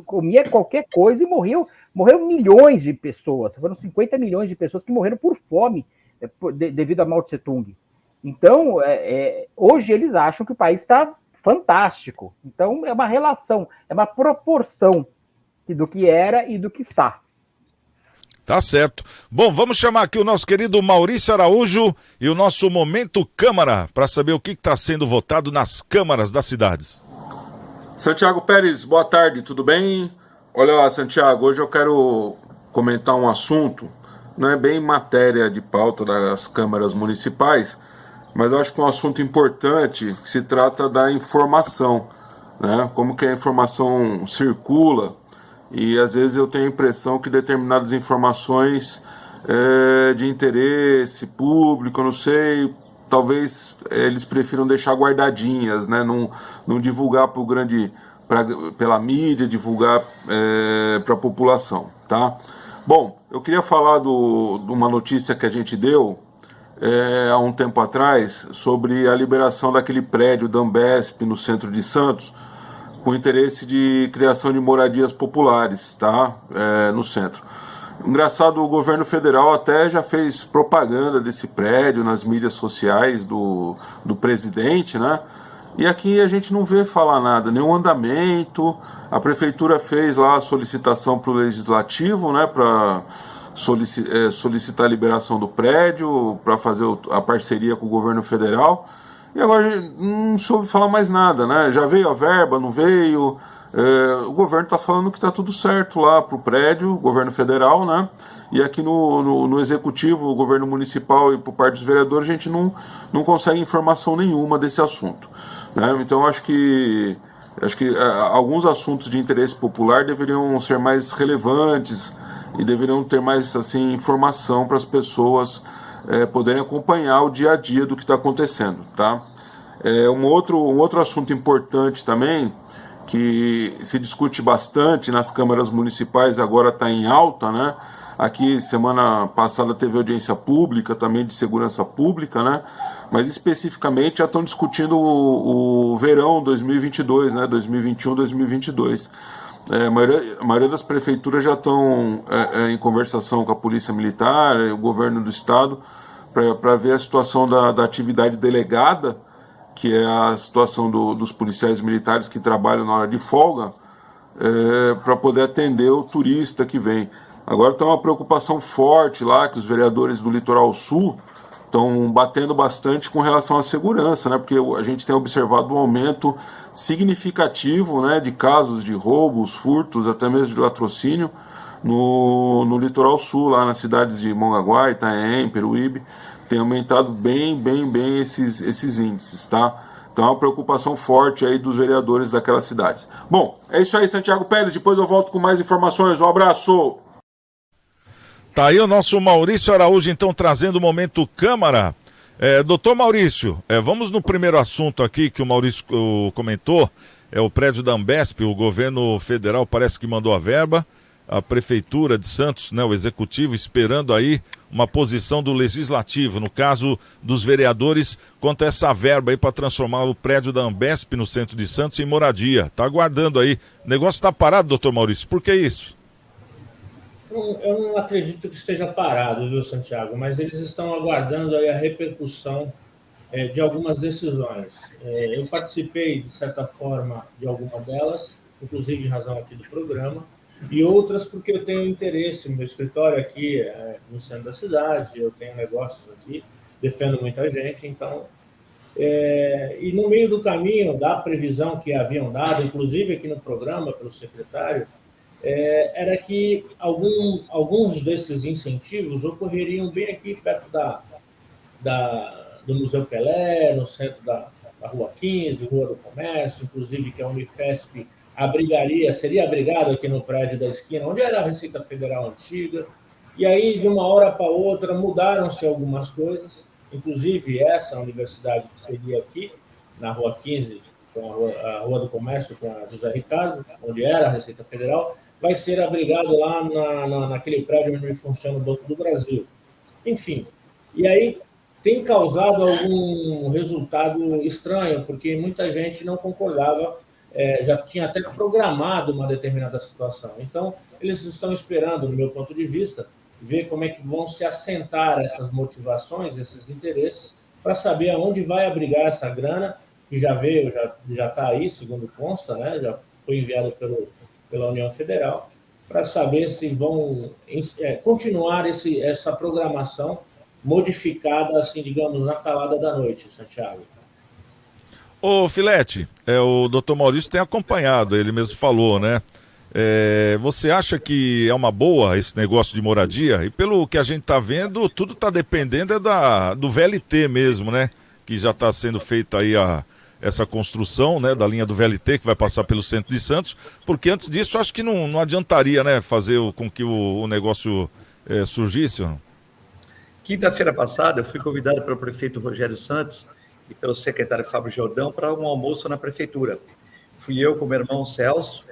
comia qualquer coisa e morreram milhões de pessoas. Foram 50 milhões de pessoas que morreram por fome devido a Mao Tse-tung. Então, hoje eles acham que o país está fantástico. Então, é uma relação, é uma proporção do que era e do que está. Tá certo. Bom, vamos chamar aqui o nosso querido Maurício Araújo e o nosso Momento Câmara, para saber o que está sendo votado nas câmaras das cidades. Santiago Pérez, boa tarde, tudo bem? Olha lá, Santiago, hoje eu quero comentar um assunto, não é bem matéria de pauta das câmaras municipais, mas eu acho que é um assunto importante, que se trata da informação, né? Como que a informação circula, e às vezes eu tenho a impressão que determinadas informações de interesse público, eu não sei, talvez eles prefiram deixar guardadinhas, né? Não divulgar pela mídia, divulgar para a população, tá? Bom, eu queria falar de uma notícia que a gente deu há um tempo atrás, sobre a liberação daquele prédio da Ambesp no centro de Santos, com interesse de criação de moradias populares, tá? No centro. Engraçado, o governo federal até já fez propaganda desse prédio nas mídias sociais do presidente, né? E aqui a gente não vê falar nada, nenhum andamento. A prefeitura fez lá a solicitação para o legislativo, né? Para solicitar a liberação do prédio, para fazer a parceria com o governo federal, e agora não soube falar mais nada, né? Já veio a verba, não veio, o governo está falando que está tudo certo lá para o prédio, o governo federal, né? E aqui no executivo, o governo municipal e por parte dos vereadores, a gente não consegue informação nenhuma desse assunto, né? Então acho que alguns assuntos de interesse popular deveriam ser mais relevantes e deveriam ter mais assim, informação para as pessoas poderem acompanhar o dia a dia do que está acontecendo, tá? Um outro assunto importante também, que se discute bastante nas câmaras municipais, agora está em alta, né? Aqui, semana passada, teve audiência pública, também de segurança pública, né? Mas especificamente já estão discutindo o verão 2022, né? 2021, 2022. A maioria das prefeituras já estão em conversação com a Polícia Militar, o governo do estado, para ver a situação da atividade delegada, que é a situação dos policiais militares que trabalham na hora de folga, para poder atender o turista que vem. Agora está uma preocupação forte lá, que os vereadores do Litoral Sul estão batendo bastante com relação à segurança, né? Porque a gente tem observado um aumento significativo, né, de casos de roubos, furtos, até mesmo de latrocínio no litoral sul, lá nas cidades de Mongaguá, Itanhaém, Peruíbe, tem aumentado bem esses índices, tá? Então é uma preocupação forte aí dos vereadores daquelas cidades. Bom, é isso aí, Santiago Pérez, depois eu volto com mais informações. Um abraço! Tá aí o nosso Maurício Araújo, então, trazendo o Momento Câmara. Doutor Maurício, vamos no primeiro assunto aqui que o Maurício comentou, é o prédio da Ambesp. O governo federal parece que mandou a verba, a prefeitura de Santos, né, o executivo, esperando aí uma posição do legislativo, no caso dos vereadores, quanto a essa verba aí para transformar o prédio da Ambesp no centro de Santos em moradia. Tá aguardando aí. O negócio tá parado, doutor Maurício, por que isso? Eu não acredito que esteja parado, viu, Santiago? Mas eles estão aguardando aí a repercussão de algumas decisões. Eu participei, de certa forma, de alguma delas, inclusive em razão aqui do programa, e outras porque eu tenho interesse. Meu escritório aqui no centro da cidade, eu tenho negócios aqui, defendo muita gente, então... e no meio do caminho da previsão que haviam dado, inclusive aqui no programa, pelo secretário, era que alguns desses incentivos ocorreriam bem aqui perto do Museu Pelé, no centro da Rua 15, Rua do Comércio, inclusive que a Unifesp seria abrigado aqui no prédio da esquina, onde era a Receita Federal antiga. E aí, de uma hora para outra, mudaram-se algumas coisas, inclusive essa universidade que seria aqui, na Rua 15, com a Rua do Comércio, com a José Ricardo, onde era a Receita Federal, vai ser abrigado lá naquele prédio onde funciona o Banco do Brasil. Enfim, e aí tem causado algum resultado estranho, porque muita gente não concordava, já tinha até programado uma determinada situação. Então, eles estão esperando, no meu ponto de vista, ver como é que vão se assentar essas motivações, esses interesses, para saber aonde vai abrigar essa grana, que já veio, já está aí, segundo consta, né? Já foi enviado pela União Federal, para saber se vão continuar essa programação modificada, assim, digamos, na calada da noite, Santiago. Ô Filete, o doutor Maurício tem acompanhado, ele mesmo falou, né? Você acha que é uma boa esse negócio de moradia? E pelo que a gente está vendo, tudo está dependendo do VLT mesmo, né? Que já está sendo feita aí essa construção, né, da linha do VLT que vai passar pelo centro de Santos, porque antes disso acho que não adiantaria, né, fazer com que o negócio surgisse. Quinta-feira passada eu fui convidado pelo prefeito Rogério Santos e pelo secretário Fábio Jordão para um almoço na prefeitura. Fui eu com meu irmão Celso,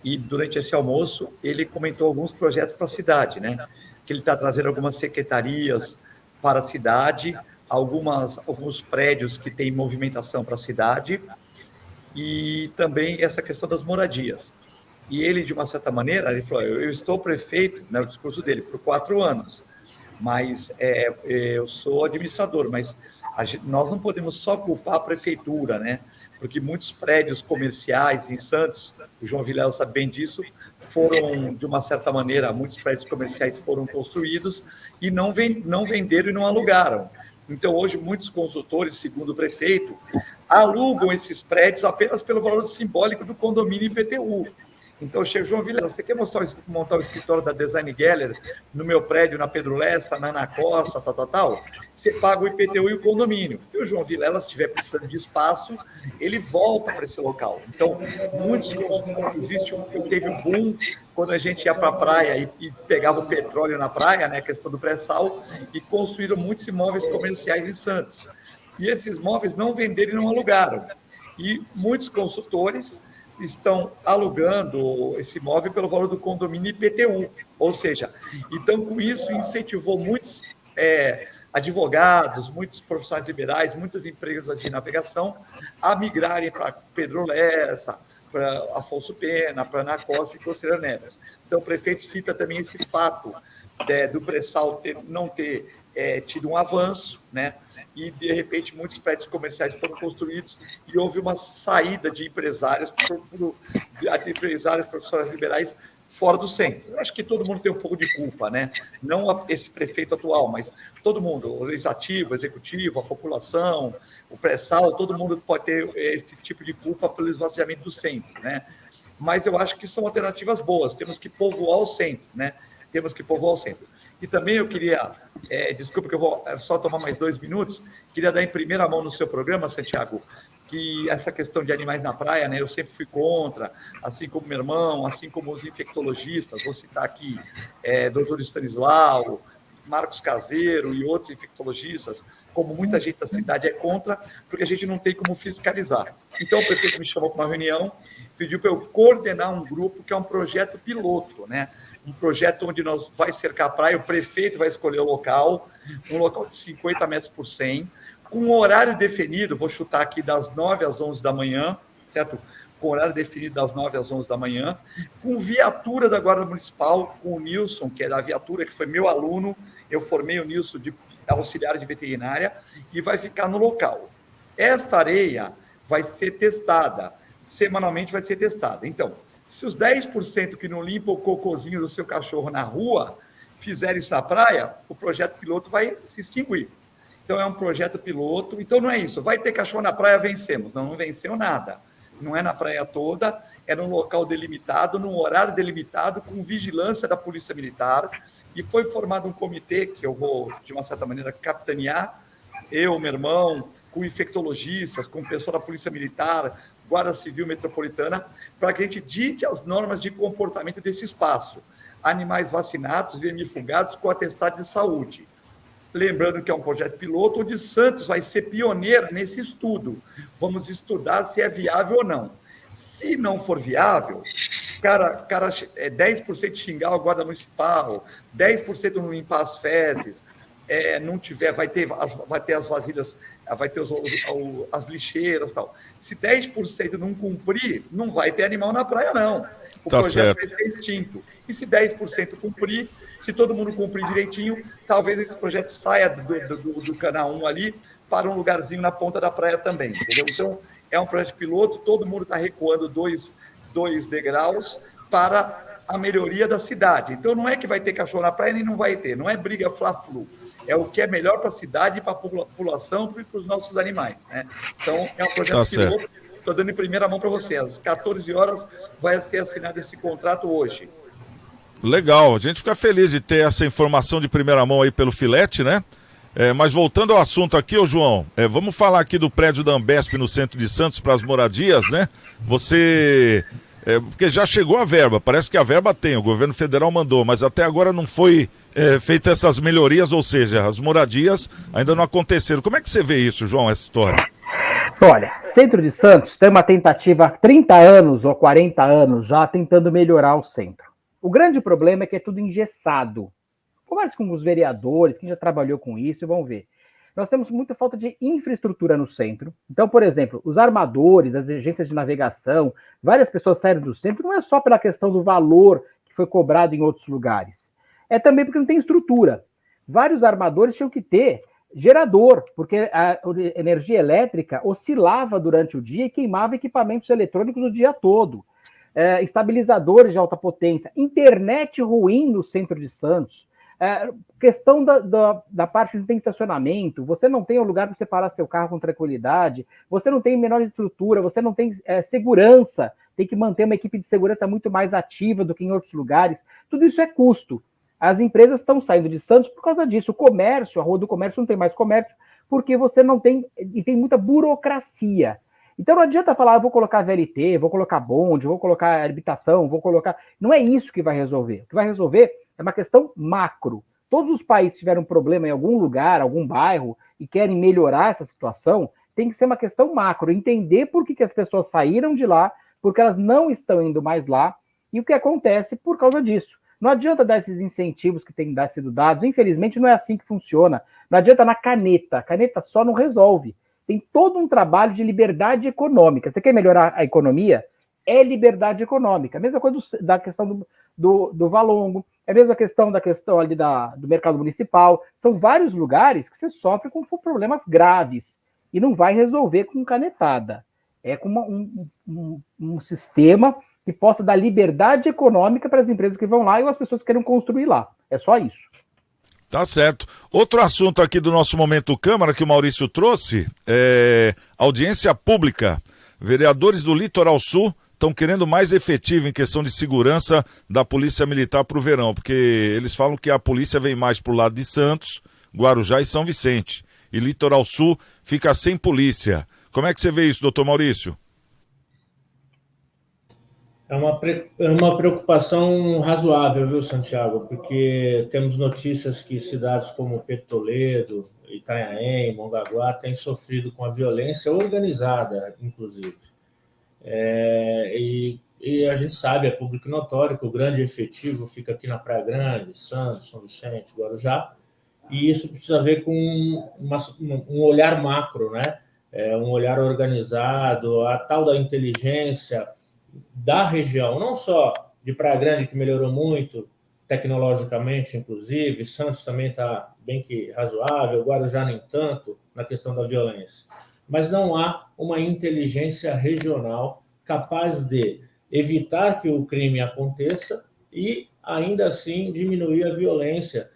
e durante esse almoço ele comentou alguns projetos para a cidade, né? Que ele está trazendo algumas secretarias para a cidade, alguns prédios que têm movimentação para a cidade, e também essa questão das moradias. E ele, de uma certa maneira, ele falou, eu estou prefeito, né, o discurso dele, por 4 anos, mas eu sou administrador, mas nós não podemos só culpar a prefeitura, né? Porque muitos prédios comerciais em Santos, o João Vilela sabe bem disso, foram, de uma certa maneira, muitos prédios comerciais foram construídos e não venderam e não alugaram. Então, hoje, muitos consultores, segundo o prefeito, alugam esses prédios apenas pelo valor simbólico do condomínio IPTU. Então, João Vilela, você quer montar o escritório da Design Geller no meu prédio, na Pedro Lessa, na Ana Costa, tal? Você paga o IPTU e o condomínio. E o João Vilela, se estiver precisando de espaço, ele volta para esse local. Então, teve um boom quando a gente ia para a praia e pegava o petróleo na praia, né, a questão do pré-sal, e construíram muitos imóveis comerciais em Santos. E esses imóveis não venderam e não alugaram. E muitos consultores estão alugando esse imóvel pelo valor do condomínio IPTU, ou seja, então com isso incentivou muitos advogados, muitos profissionais liberais, muitas empresas de navegação a migrarem para Pedro Lessa, para Afonso Pena, para Ana Costa e Conselheiro Neves. Então o prefeito cita também esse fato do pré-sal não ter tido um avanço, né? E, de repente, muitos prédios comerciais foram construídos e houve uma saída de empresários profissionais liberais fora do centro. Eu acho que todo mundo tem um pouco de culpa, né? Não esse prefeito atual, mas todo mundo, o legislativo, o executivo, a população, o pré-sal, todo mundo pode ter esse tipo de culpa pelo esvaziamento do centro, né? mas eu acho que são alternativas boas. Temos que povoar o centro, né? Temos que povoar o centro. E também eu queria, desculpa que eu vou só tomar mais 2 minutos, queria dar em primeira mão no seu programa, Santiago, que essa questão de animais na praia, né, eu sempre fui contra, assim como meu irmão, assim como os infectologistas, vou citar aqui doutor Stanislau, Marcos Caseiro e outros infectologistas, como muita gente da cidade é contra, porque a gente não tem como fiscalizar. Então, o prefeito me chamou para uma reunião, pediu para eu coordenar um grupo que é um projeto piloto, né? Um projeto onde nós vai cercar a praia, o prefeito vai escolher o local, um local de 50 metros por 100, com um horário definido, vou chutar aqui das 9 às 11 da manhã, certo? Com horário definido das 9 às 11 da manhã, com viatura da Guarda Municipal, com o Nilson, que é da viatura, que foi meu aluno, eu formei o Nilson de auxiliar de veterinária, e vai ficar no local. Essa areia vai ser testada, semanalmente vai ser testada. Então, se os 10% que não limpam o cocôzinho do seu cachorro na rua fizerem isso na praia, o projeto piloto vai se extinguir. Então, é um projeto piloto. Então, não é isso. Vai ter cachorro na praia, vencemos. Não, não venceu nada. Não é na praia toda, é num local delimitado, num horário delimitado, com vigilância da Polícia Militar. E foi formado um comitê, que eu vou, de uma certa maneira, capitanear, eu, meu irmão, com infectologistas, com pessoal da Polícia Militar, Guarda Civil Metropolitana, para que a gente dite as normas de comportamento desse espaço. Animais vacinados, vermifugados, com atestado de saúde. Lembrando que é um projeto piloto, onde Santos vai ser pioneira nesse estudo. Vamos estudar se é viável ou não. Se não for viável, cara 10% xingar o guarda municipal, 10% não limpar as fezes, não tiver, vai ter as vasilhas, vai ter as lixeiras e tal. Se 10% não cumprir, não vai ter animal na praia, não. O projeto vai ser extinto. E se 10% cumprir, se todo mundo cumprir direitinho, talvez esse projeto saia do canal 1 ali para um lugarzinho na ponta da praia também, entendeu? Então, é um projeto piloto, todo mundo está recuando dois degraus para a melhoria da cidade. Então, não é que vai ter cachorro na praia, nem não vai ter, não é briga fla-flu. É o que é melhor para a cidade, para a população e para os nossos animais, né? Então, é um projeto piloto, estou dando em primeira mão para vocês. Às 14 horas vai ser assinado esse contrato hoje. Legal, a gente fica feliz de ter essa informação de primeira mão aí pelo Filete, né? Mas voltando ao assunto aqui, ô João, vamos falar aqui do prédio da Ambev no centro de Santos para as moradias, né? Você... porque já chegou a verba, parece que a verba tem, o governo federal mandou, mas até agora não foi feita essas melhorias, ou seja, as moradias ainda não aconteceram. Como é que você vê isso, João, essa história? Olha, centro de Santos tem uma tentativa há 30 anos ou 40 anos já tentando melhorar o centro. O grande problema é que é tudo engessado. Converse com os vereadores, quem já trabalhou com isso, e vão ver. Nós temos muita falta de infraestrutura no centro. Então, por exemplo, os armadores, as agências de navegação, várias pessoas saíram do centro, não é só pela questão do valor que foi cobrado em outros lugares. É também porque não tem estrutura. Vários armadores tinham que ter gerador, porque a energia elétrica oscilava durante o dia e queimava equipamentos eletrônicos o dia todo. Estabilizadores de alta potência, internet ruim no centro de Santos, questão da parte que não tem estacionamento, você não tem um lugar para separar seu carro com tranquilidade, você não tem menor estrutura, você não tem segurança, tem que manter uma equipe de segurança muito mais ativa do que em outros lugares, tudo isso é custo. As empresas estão saindo de Santos por causa disso, o comércio, a Rua do Comércio não tem mais comércio, porque você não tem, e tem muita burocracia. Então não adianta falar, vou colocar VLT, vou colocar bonde, vou colocar habitação, vou colocar... Não é isso que vai resolver. O que vai resolver é uma questão macro. Todos os países tiveram um problema em algum lugar, algum bairro, e querem melhorar essa situação, tem que ser uma questão macro. Entender por que as pessoas saíram de lá, porque elas não estão indo mais lá, e o que acontece por causa disso. Não adianta dar esses incentivos que têm sido dados. Infelizmente não é assim que funciona. Não adianta na caneta. A caneta só não resolve. Tem todo um trabalho de liberdade econômica. Você quer melhorar a economia? É liberdade econômica. A mesma coisa da questão do Valongo, é a mesma questão da questão ali do mercado municipal. São vários lugares que você sofre com problemas graves e não vai resolver com canetada. É com um sistema que possa dar liberdade econômica para as empresas que vão lá e as pessoas que querem construir lá. É só isso. Tá certo. Outro assunto aqui do nosso Momento Câmara que o Maurício trouxe é audiência pública. Vereadores do Litoral Sul estão querendo mais efetivo em questão de segurança da Polícia Militar para o verão, porque eles falam que a polícia vem mais para o lado de Santos, Guarujá e São Vicente. E Litoral Sul fica sem polícia. Como é que você vê isso, doutor Maurício? É uma preocupação razoável, viu, Santiago? Porque temos notícias que cidades como Toledo, Itanhaém, Mongaguá têm sofrido com a violência organizada, inclusive. E a gente sabe, é público notório, que o grande efetivo fica aqui na Praia Grande, Santos, São Vicente, Guarujá, e isso precisa ver com um olhar macro, né? Um olhar organizado, a tal da inteligência da região, não só de Praia Grande, que melhorou muito tecnologicamente, inclusive, Santos também está bem que razoável, Guarujá nem tanto, na questão da violência. Mas não há uma inteligência regional capaz de evitar que o crime aconteça e, ainda assim, diminuir a violência,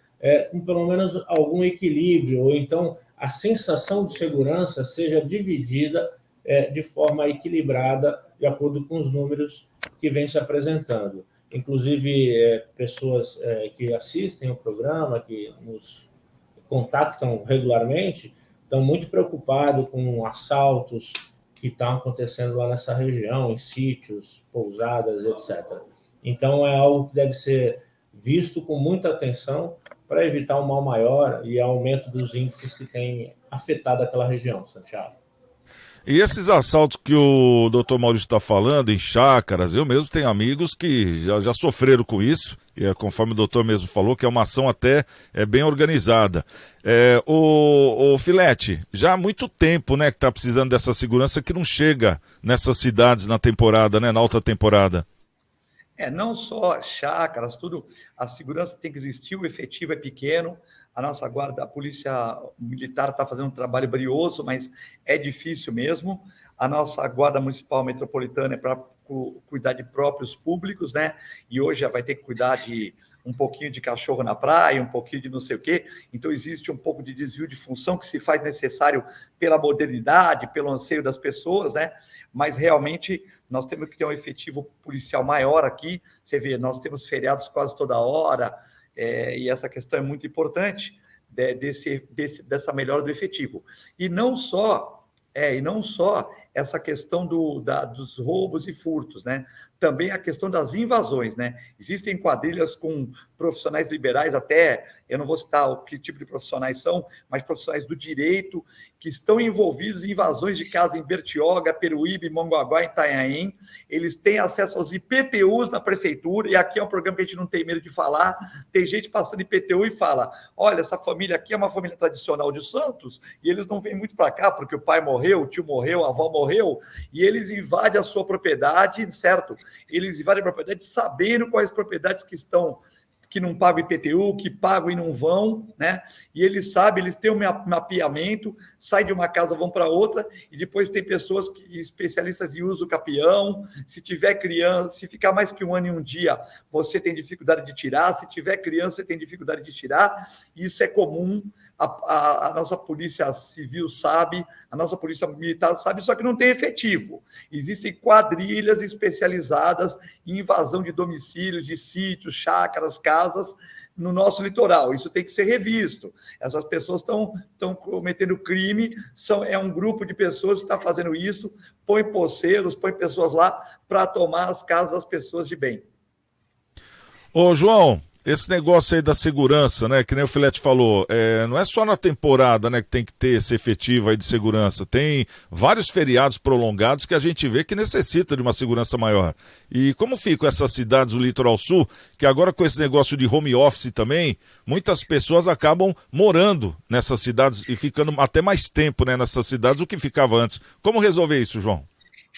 com pelo menos algum equilíbrio, ou então a sensação de segurança seja dividida de forma equilibrada, de acordo com os números que vêm se apresentando. Inclusive, pessoas que assistem o programa, que nos contactam regularmente, estão muito preocupados com assaltos que estão acontecendo lá nessa região, em sítios, pousadas, etc. Então, é algo que deve ser visto com muita atenção para evitar um mal maior e aumento dos índices que têm afetado aquela região, Santiago. E esses assaltos que o doutor Maurício está falando, em chácaras, eu mesmo tenho amigos que já sofreram com isso, e conforme o doutor mesmo falou, que é uma ação até bem organizada. O Filete, já há muito tempo, né, que está precisando dessa segurança que não chega nessas cidades na temporada, né, na alta temporada. Não só chácaras, tudo, a segurança tem que existir, o efetivo é pequeno, a nossa guarda, a polícia militar está fazendo um trabalho brioso, mas é difícil mesmo. A nossa guarda municipal metropolitana é para cuidar de próprios públicos, né? E hoje já vai ter que cuidar de um pouquinho de cachorro na praia, um pouquinho de não sei o quê. Então, existe um pouco de desvio de função que se faz necessário pela modernidade, pelo anseio das pessoas, né? Mas, realmente, nós temos que ter um efetivo policial maior aqui. Você vê, nós temos feriados quase toda hora, e essa questão é muito importante, dessa melhora do efetivo. E não só essa questão dos roubos e furtos, né? Também a questão das invasões, né? Existem quadrilhas com profissionais liberais, até, eu não vou citar o que tipo de profissionais são, mas profissionais do direito, que estão envolvidos em invasões de casa em Bertioga, Peruíbe, Mongaguá, Itanhaém. Eles têm acesso aos IPTUs na prefeitura, e aqui é um programa que a gente não tem medo de falar. Tem gente passando IPTU e fala, olha, essa família aqui é uma família tradicional de Santos, e eles não vêm muito para cá, porque o pai morreu, o tio morreu, a avó morreu, e eles invadem a sua propriedade, certo? Eles invadem a propriedade sabendo quais propriedades que não pagam IPTU, que pagam e não vão, né? E eles sabem, eles têm um mapeamento, saem de uma casa, vão para outra, e depois tem pessoas especialistas em uso capião. Se tiver criança, se ficar mais que um ano e um dia, você tem dificuldade de tirar. Se tiver criança, você tem dificuldade de tirar. Isso é comum. A nossa polícia civil sabe, a nossa polícia militar sabe, só que não tem efetivo. Existem quadrilhas especializadas em invasão de domicílios, de sítios, chácaras, casas no nosso litoral. Isso tem que ser revisto. Essas pessoas estão cometendo crime, é um grupo de pessoas que está fazendo isso, põe poceiros, põe pessoas lá para tomar as casas das pessoas de bem. Ô, João, esse negócio aí da segurança, né, que nem o Filete falou, não é só na temporada, né, que tem que ter esse efetivo aí de segurança. Tem vários feriados prolongados que a gente vê que necessita de uma segurança maior. E como ficam essas cidades do Litoral Sul, que agora com esse negócio de home office também, muitas pessoas acabam morando nessas cidades e ficando até mais tempo, né, nessas cidades do que ficava antes. Como resolver isso, João?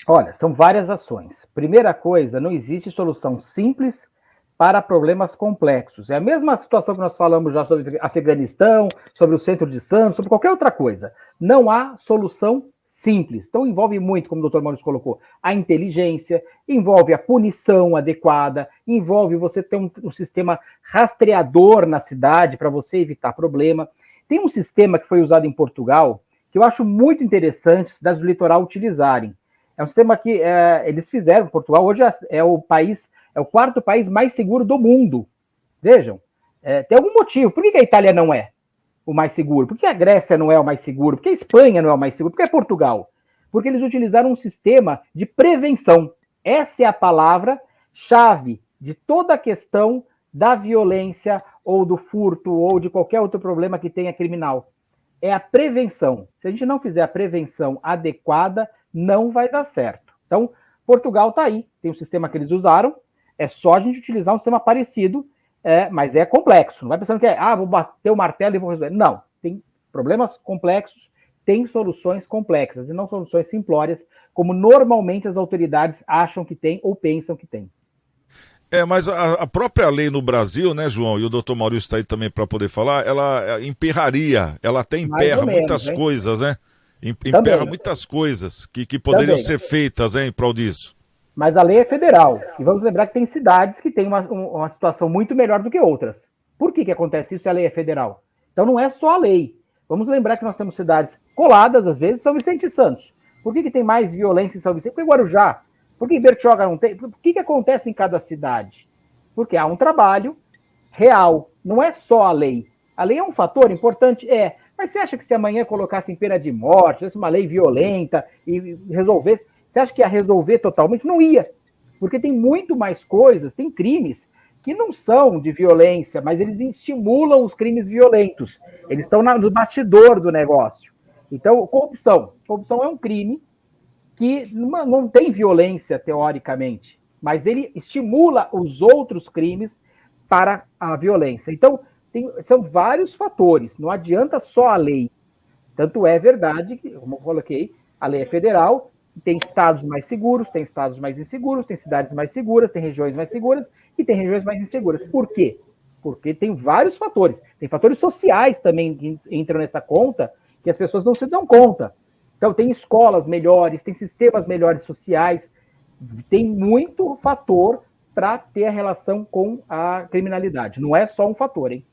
Olha, são várias ações. Primeira coisa, não existe solução simples para problemas complexos. É a mesma situação que nós falamos já sobre Afeganistão, sobre o centro de Santos, sobre qualquer outra coisa. Não há solução simples. Então envolve muito, como o doutor Maurício colocou, a inteligência, envolve a punição adequada, envolve você ter um sistema rastreador na cidade para você evitar problema. Tem um sistema que foi usado em Portugal, que eu acho muito interessante as cidades do litoral utilizarem. É um sistema que eles fizeram. Portugal hoje é o quarto país mais seguro do mundo. Vejam, tem algum motivo. Por que a Itália não é o mais seguro? Por que a Grécia não é o mais seguro? Por que a Espanha não é o mais seguro? Por que Portugal? Porque eles utilizaram um sistema de prevenção. Essa é a palavra-chave de toda a questão da violência ou do furto ou de qualquer outro problema que tenha criminal. É a prevenção. Se a gente não fizer a prevenção adequada, não vai dar certo. Então, Portugal está aí. Tem um sistema que eles usaram. É só a gente utilizar um sistema parecido, mas é complexo. Não vai pensando que vou bater o martelo e vou resolver. Não. Tem problemas complexos, tem soluções complexas e não soluções simplórias, como normalmente as autoridades acham que tem ou pensam que tem. Mas a própria lei no Brasil, né, João, e o doutor Maurício está aí também para poder falar, ela emperraria, ela até emperra muitas coisas, né? Emperra muitas coisas que poderiam ser feitas, em prol disso. Mas a lei é federal. E vamos lembrar que tem cidades que têm uma situação muito melhor do que outras. Por que acontece isso se a lei é federal? Então não é só a lei. Vamos lembrar que nós temos cidades coladas, às vezes, São Vicente e Santos. Por que tem mais violência em São Vicente? Por que Guarujá? Por que Bertioga não tem? O que acontece em cada cidade? Porque há um trabalho real. Não é só a lei. A lei é um fator importante? Mas você acha que se amanhã colocassem pena de morte, fosse uma lei violenta e resolvesse, você acha que ia resolver totalmente? Não ia. Porque tem muito mais coisas, tem crimes que não são de violência, mas eles estimulam os crimes violentos. Eles estão no bastidor do negócio. Então, corrupção. Corrupção é um crime que não tem violência, teoricamente, mas ele estimula os outros crimes para a violência. Então, são vários fatores, não adianta só a lei. Tanto é verdade que, como eu coloquei, a lei é federal, tem estados mais seguros, tem estados mais inseguros, tem cidades mais seguras, tem regiões mais seguras e tem regiões mais inseguras. Por quê? Porque tem vários fatores. Tem fatores sociais também que entram nessa conta que as pessoas não se dão conta. Então, tem escolas melhores, tem sistemas melhores sociais, tem muito fator para ter a relação com a criminalidade. Não é só um fator, hein?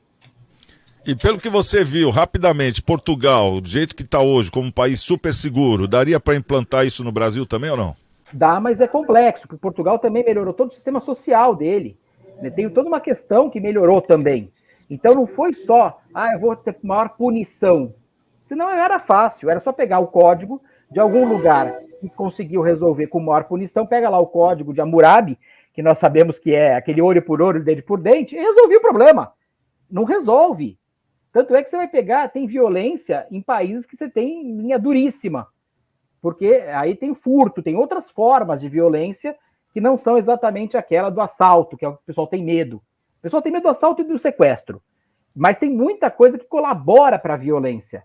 E pelo que você viu, rapidamente, Portugal, do jeito que está hoje, como um país super seguro, daria para implantar isso no Brasil também ou não? Dá, mas é complexo, porque Portugal também melhorou todo o sistema social dele. Tem toda uma questão que melhorou também. Então não foi só, eu vou ter maior punição. Senão era fácil, era só pegar o código de algum lugar que conseguiu resolver com maior punição, pega lá o código de Hammurabi, que nós sabemos que é aquele olho por olho, dente por dente, e resolveu o problema. Não resolve. Tanto é que você vai pegar, tem violência em países que você tem linha duríssima, porque aí tem furto, tem outras formas de violência que não são exatamente aquela do assalto, que é o que o pessoal tem medo. O pessoal tem medo do assalto e do sequestro, mas tem muita coisa que colabora para a violência.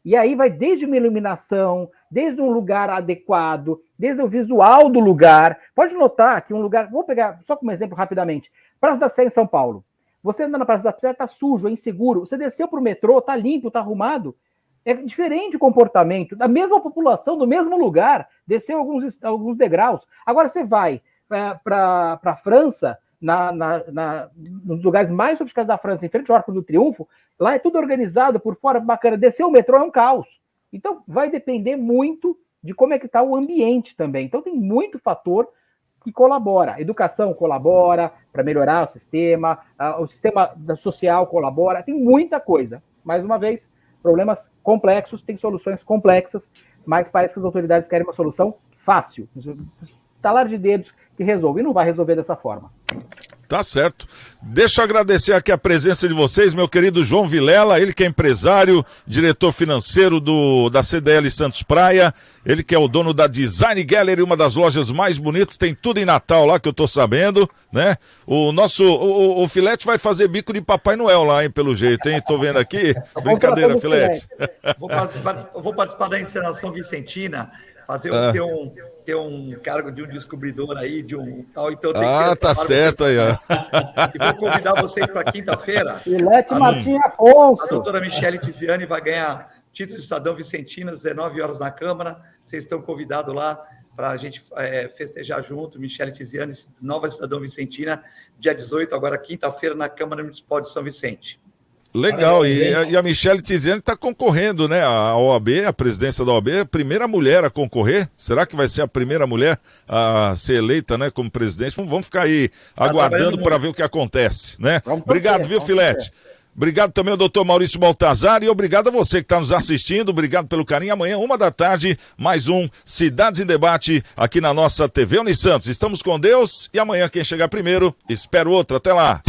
E aí vai desde uma iluminação, desde um lugar adequado, desde o visual do lugar. Pode notar que um lugar... Vou pegar só como exemplo rapidamente. Praça da Sé em São Paulo. Você anda na Praça da Sé, está sujo, é inseguro. Você desceu para o metrô, está limpo, está arrumado. É diferente o comportamento da mesma população, do mesmo lugar. Desceu alguns degraus. Agora você vai para a França, nos lugares mais sofisticados da França, em frente ao Arco do Triunfo, lá é tudo organizado por fora, bacana. Descer o metrô é um caos. Então, vai depender muito de como é que está o ambiente também. Então, tem muito fator que colabora. A educação colabora para melhorar o sistema social colabora, tem muita coisa. Mais uma vez, problemas complexos, tem soluções complexas, mas parece que as autoridades querem uma solução fácil. Talar de dedos que resolve, e não vai resolver dessa forma. Tá certo. Deixa eu agradecer aqui a presença de vocês, meu querido João Vilela, ele que é empresário, diretor financeiro da CDL Santos Praia, ele que é o dono da Design Gallery, uma das lojas mais bonitas, tem tudo em Natal lá que eu tô sabendo, né? O Filete vai fazer bico de Papai Noel lá, hein, pelo jeito, hein? Tô vendo aqui. Brincadeira, Filete. Vou participar da encenação vicentina, ter um cargo de um descobridor aí, de um tal, então tem que ter tá certo aí, ó. E vou convidar vocês para quinta-feira. Filete Martim Afonso. A doutora Michele Tiziani vai ganhar título de cidadão vicentina, às 19 horas na Câmara. Vocês estão convidados lá para a gente festejar junto. Michele Tiziani, nova cidadão vicentina, dia 18, agora quinta-feira, na Câmara Municipal de São Vicente. Legal, Parabéns, e a Michele Tiziane está concorrendo, né? A OAB, a presidência da OAB, a primeira mulher a concorrer. Será que vai ser a primeira mulher a ser eleita, né, como presidente? Vamos ficar aí aguardando para ver o que acontece, né? Obrigado, viu, Filete? Obrigado também ao doutor Maurício Baltazar e obrigado a você que está nos assistindo, obrigado pelo carinho. Amanhã, 13h, mais um Cidades em Debate aqui na nossa TV Unisantos. Estamos com Deus e amanhã quem chegar primeiro, espera o outro. Até lá.